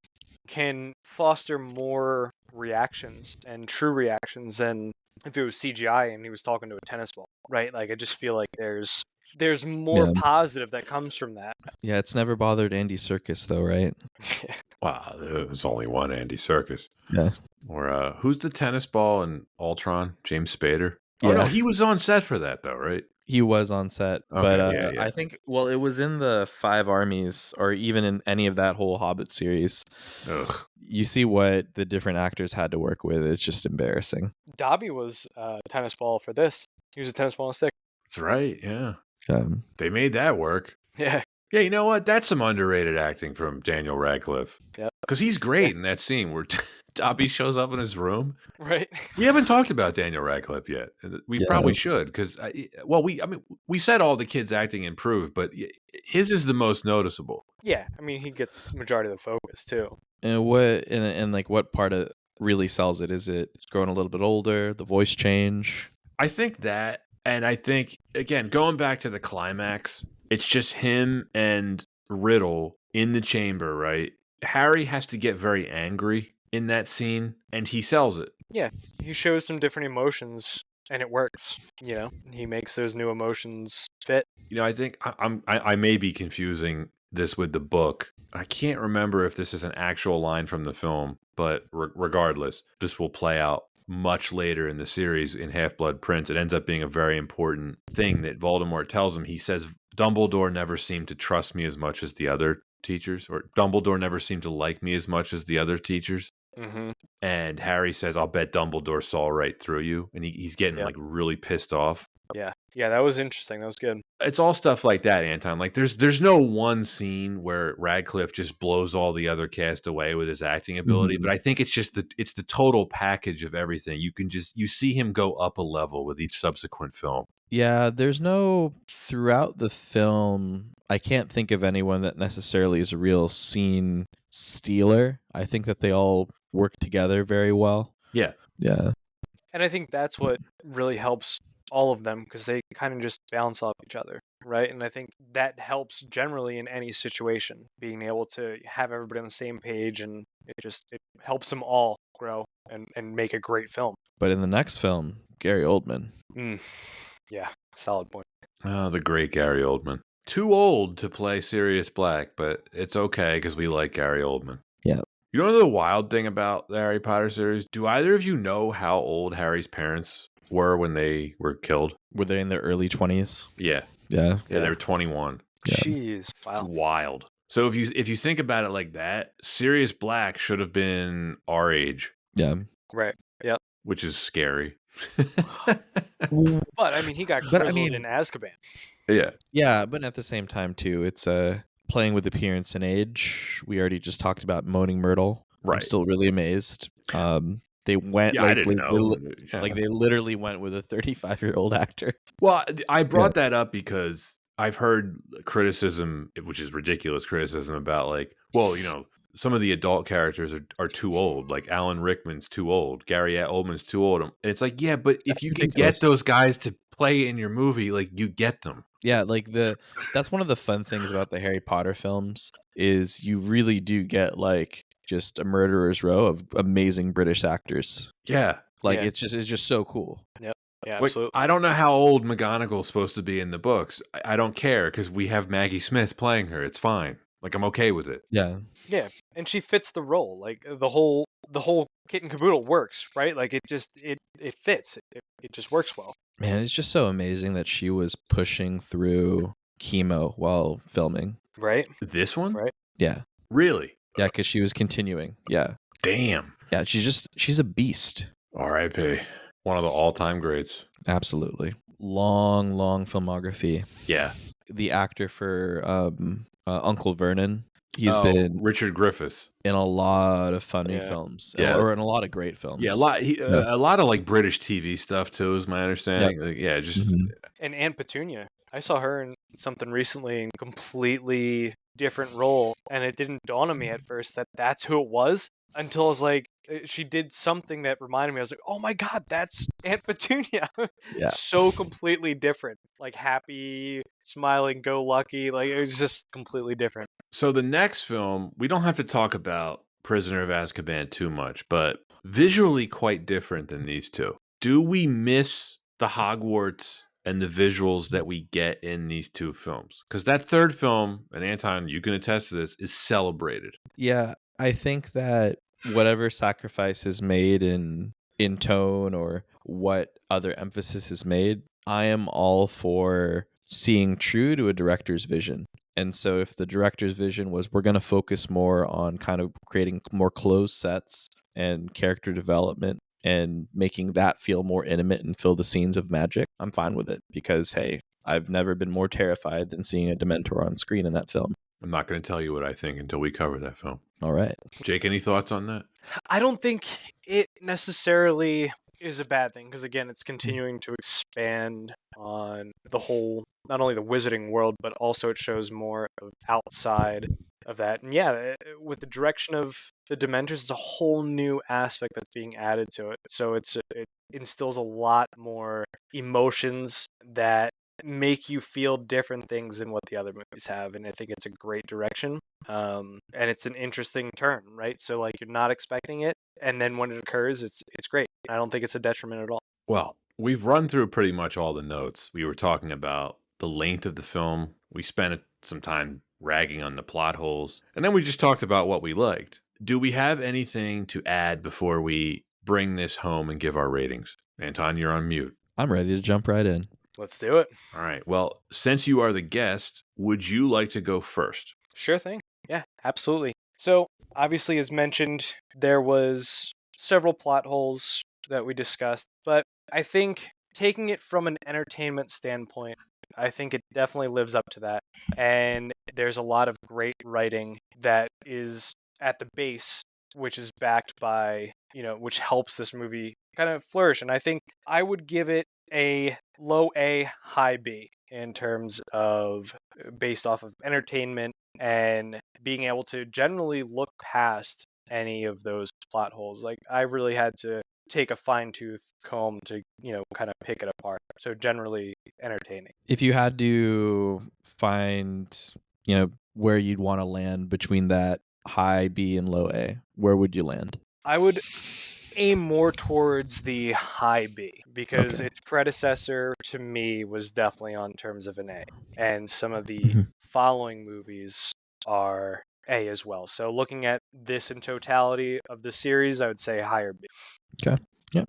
can foster more reactions and true reactions than if it was CGI and he was talking to a tennis ball, right? Like I just feel like there's more positive that comes from that. Yeah, it's never bothered Andy Serkis though, right? Wow, there's only one Andy Serkis. Yeah. Or who's the tennis ball in Ultron? James Spader? Yeah. Oh no, he was on set for that though, right? He was on set, but yeah. I think, well, it was in the Five Armies or even in any of that whole Hobbit series. Ugh. You see what the different actors had to work with. It's just embarrassing. Dobby was a tennis ball for this. He was a tennis ball and stick. That's right, yeah. Um, They made that work. Yeah. Yeah, you know what? That's some underrated acting from Daniel Radcliffe. Yeah. Because he's great in that scene where Dobby shows up in his room. Right. We haven't talked about Daniel Radcliffe yet. We probably should because, we said all the kids acting improved, but his is the most noticeable. Yeah, I mean, he gets majority of the focus too. and what part of really sells it? Is it growing a little bit older, the voice change? I think that, and I think, again, going back to the climax, it's just him and Riddle in the chamber, right? Harry has to get very angry in that scene, and he sells it. Yeah, he shows some different emotions, and it works. He makes those new emotions fit. I think I may be confusing this with the book. I can't remember if this is an actual line from the film, but regardless, this will play out much later in the series in Half-Blood Prince. It ends up being a very important thing that Voldemort tells him. He says, Dumbledore never seemed to trust me as much as the other teachers, or Dumbledore never seemed to like me as much as the other teachers. Mm-hmm. And Harry says, I'll bet Dumbledore saw right through you. And he's getting like really pissed off. Yeah, that was interesting. That was good. It's all stuff like that, Anton. Like there's no one scene where Radcliffe just blows all the other cast away with his acting ability, but I think it's just it's the total package of everything. You see him go up a level with each subsequent film. Yeah, there's no, throughout the film, I can't think of anyone that necessarily is a real scene stealer. I think that they all work together very well. Yeah. Yeah. And I think that's what really helps all of them because they kind of just balance off each other, right? And I think that helps generally in any situation, being able to have everybody on the same page, and it helps them all grow and make a great film. But in the next film, Gary Oldman. Yeah, solid point. Oh, the great Gary Oldman. Too old to play Sirius Black, but it's okay because we like Gary Oldman. Yeah. You know the wild thing about the Harry Potter series? Do either of you know how old Harry's parents were when they were killed? Were they in their early 20s? Yeah. Yeah. Yeah, they were 21. Yeah. Jeez, It's wow. wild. So if you think about it like that, Sirius Black should have been our age, Yeah. Right. Yep. which is scary. But I mean, he got But, I grizzled mean- in Azkaban. Yeah. Yeah, but at the same time too, it's playing with appearance and age. We already just talked about Moaning Myrtle. I'm Right. still really amazed. They went Yeah, I didn't know. Yeah. like they literally went with a 35-year-old actor. Well, I brought that up because I've heard criticism, which is ridiculous criticism, about like, well, you know, some of the adult characters are too old. Like Alan Rickman's too old, Gary Oldman's too old, and it's like, yeah, but if That's you ridiculous. can get those guys to play in your movie, like you get them. Yeah, like that's one of the fun things about the Harry Potter films is you really do get like just a murderer's row of amazing British actors. Yeah. Like Yeah. it's just so cool. Yeah, Like, absolutely. I don't know how old McGonagall's supposed to be in the books. I don't care because we have Maggie Smith playing her. It's fine. Like I'm okay with it. Yeah. Yeah, and she fits the role. Like the whole kit and caboodle works, right? Like it fits. It just works well. Man, it's just so amazing that she was pushing through chemo while filming. Right? This one? Right. Yeah. Really? Yeah, because she was continuing. Yeah. Damn. Yeah, she's a beast. R.I.P. One of the all-time greats. Absolutely. Long filmography. Yeah. The actor for Uncle Vernon, he's Oh, been Richard Griffiths. in a lot of funny Yeah. films. Yeah. Or in a lot of great films. Yeah, a lot of like British TV stuff too, is my understanding. Yep. Like, yeah, just Mhm. And Aunt Petunia. I saw her in something recently in completely different role, and it didn't dawn on me at first that that's who it was until I was like, she did something that reminded me. I was like, oh my god, that's Aunt Petunia. Yeah. So completely different. Like happy, smiling, go lucky. Like it was just completely different. So the next film, we don't have to talk about Prisoner of Azkaban too much, but visually quite different than these two. Do we miss the Hogwarts and the visuals that we get in these two films? Because that third film, and Anton, you can attest to this, is celebrated. Yeah, I think that whatever sacrifice is made in tone or what other emphasis is made, I am all for seeing true to a director's vision. And so if the director's vision was we're going to focus more on kind of creating more closed sets and character development and making that feel more intimate and fill the scenes of magic, I'm fine with it because, hey, I've never been more terrified than seeing a Dementor on screen in that film. I'm not going to tell you what I think until we cover that film. All right. Jake, any thoughts on that? I don't think it necessarily is a bad thing because again, it's continuing to expand on the whole, not only the wizarding world, but also it shows more of outside of that. And yeah, with the direction of the Dementors, it's a whole new aspect that's being added to it. So it instills a lot more emotions that make you feel different things than what the other movies have, and I think it's a great direction. And it's an interesting turn, right? So like you're not expecting it, and then when it occurs, it's great. I don't think it's a detriment at all. Well, we've run through pretty much all the notes. We were talking about the length of the film. We spent some time ragging on the plot holes, and then we just talked about what we liked. Do we have anything to add before we bring this home and give our ratings? Anton, you're on mute. I'm ready to jump right in. Let's do it. All right. Well, since you are the guest, would you like to go first? Sure thing. Yeah, absolutely. So obviously, as mentioned, there was several plot holes that we discussed, but I think taking it from an entertainment standpoint, I think it definitely lives up to that. And there's a lot of great writing that is at the base, which is backed by, which helps this movie kind of flourish. And I think I would give it a low A, high B in terms of based off of entertainment and being able to generally look past any of those plot holes. Like I really had to take a fine-tooth comb to, kind of pick it apart. So generally entertaining. If you had to find, where you'd want to land between that high B and low A, where would you land? I would aim more towards the high B because Okay. its predecessor to me was definitely on terms of an A, and some of the Mhm. following movies are A as well. So looking at this in totality of the series, I would say higher B. Okay. Yeah.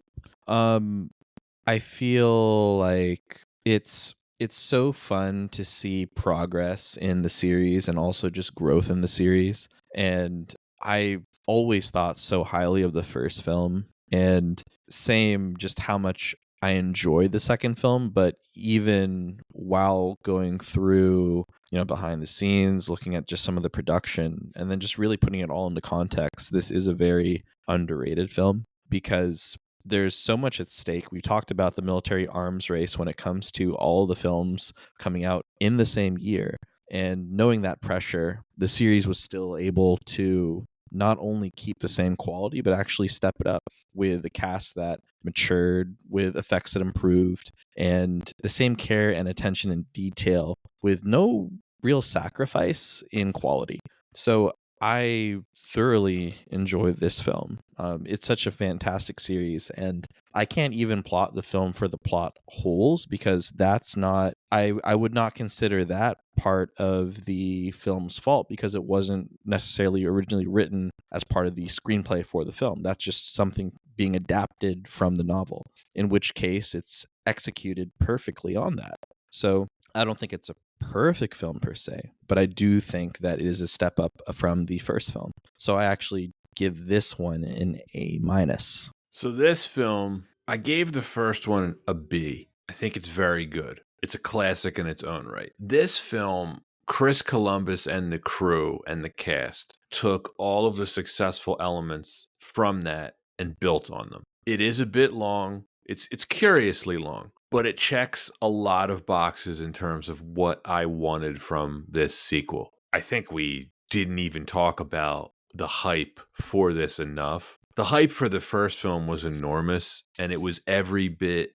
I feel like it's so fun to see progress in the series and also just growth in the series. And I always thought so highly of the first film, and same just how much I enjoyed the second film. But even while going through, behind the scenes, looking at just some of the production and then just really putting it all into context, this is a very underrated film because there's so much at stake. We talked about the military arms race when it comes to all the films coming out in the same year. And knowing that pressure, the series was still able to not only keep the same quality, but actually step it up with a cast that matured, with effects that improved, and the same care and attention and detail with no real sacrifice in quality. So I thoroughly enjoy this film. It's such a fantastic series, and I can't even plot the film for the plot holes because that's not. I would not consider that part of the film's fault because it wasn't necessarily originally written as part of the screenplay for the film. That's just something being adapted from the novel, in which case it's executed perfectly on that. So I don't think it's a perfect film per se, but I do think that it is a step up from the first film. So I actually give this one an A minus. So this film, I gave the first one a B. I think it's very good. It's a classic in its own right. This film, Chris Columbus and the crew and the cast took all of the successful elements from that and built on them. It is a bit long. It's curiously long, but it checks a lot of boxes in terms of what I wanted from this sequel. I think we didn't even talk about the hype for this enough. The hype for the first film was enormous, and it was every bit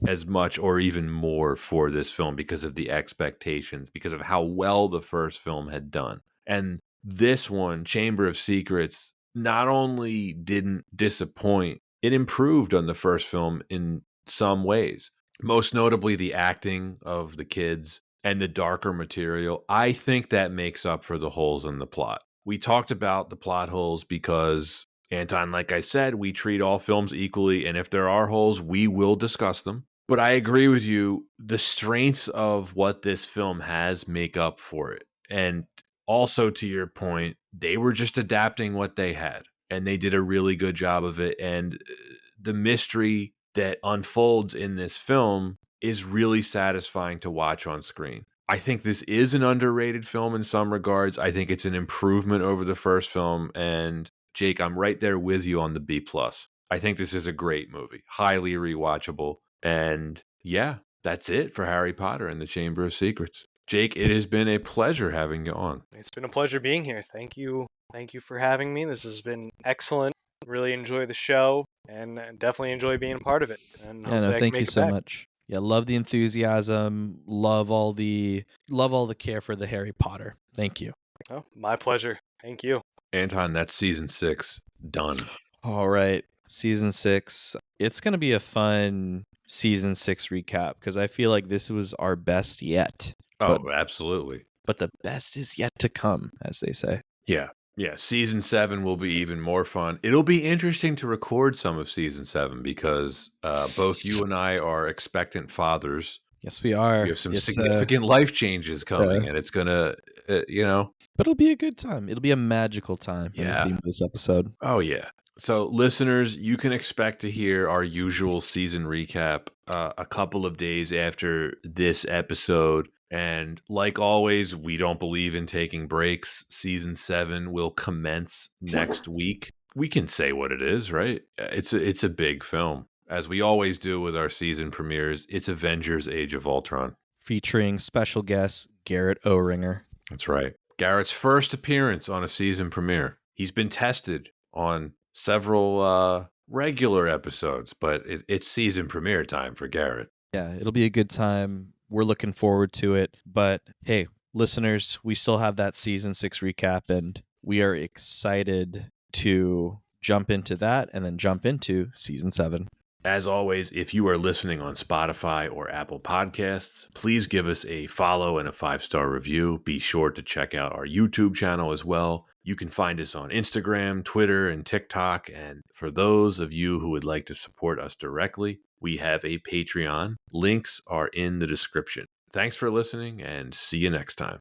as much or even more for this film because of the expectations, because of how well the first film had done. And this one, Chamber of Secrets, not only didn't disappoint, it improved on the first film in some ways. Most notably, the acting of the kids and the darker material. I think that makes up for the holes in the plot. We talked about the plot holes because, Anton, like I said, we treat all films equally, and if there are holes, we will discuss them. But I agree with you. The strengths of what this film has make up for it. And also, to your point, they were just adapting what they had, and they did a really good job of it. And the mystery that unfolds in this film is really satisfying to watch on screen. I think this is an underrated film in some regards. I think it's an improvement over the first film. And Jake, I'm right there with you on the B plus. I think this is a great movie, highly rewatchable. And yeah, that's it for Harry Potter and the Chamber of Secrets. Jake, it has been a pleasure having you on. It's been a pleasure being here. Thank you. Thank you for having me. This has been excellent. Really enjoy the show and definitely enjoy being a part of it. And Yeah, no, hopefully I can thank you make it so back. much. Yeah, love the enthusiasm, love all the care for the Harry Potter. Thank you. Oh, my pleasure. Thank you. Anton, that's season 6 done. All right, season 6. It's going to be a fun season 6 recap because I feel like this was our best yet. Oh, absolutely. But the best is yet to come, as they say. Yeah. Yeah. Season 7 will be even more fun. It'll be interesting to record some of season 7 because both you and I are expectant fathers. Yes, we are. We have some significant life changes coming, and it's going to, But it'll be a good time. It'll be a magical time. Yeah. The theme of this episode. Oh, yeah. So, listeners, you can expect to hear our usual season recap a couple of days after this episode. And like always, we don't believe in taking breaks. Season 7 will commence next week. We can say what it is, right? It's a big film. As we always do with our season premieres, it's Avengers Age of Ultron. Featuring special guest Garrett O'Ringer. That's right. Garrett's first appearance on a season premiere. He's been tested on several regular episodes, but it's season premiere time for Garrett. Yeah, it'll be a good time. We're looking forward to it. But hey, listeners, we still have that season 6 recap, and we are excited to jump into that and then jump into season 7. As always, if you are listening on Spotify or Apple Podcasts, please give us a follow and a 5-star review. Be sure to check out our YouTube channel as well. You can find us on Instagram, Twitter, and TikTok. And for those of you who would like to support us directly, we have a Patreon. Links are in the description. Thanks for listening, and see you next time.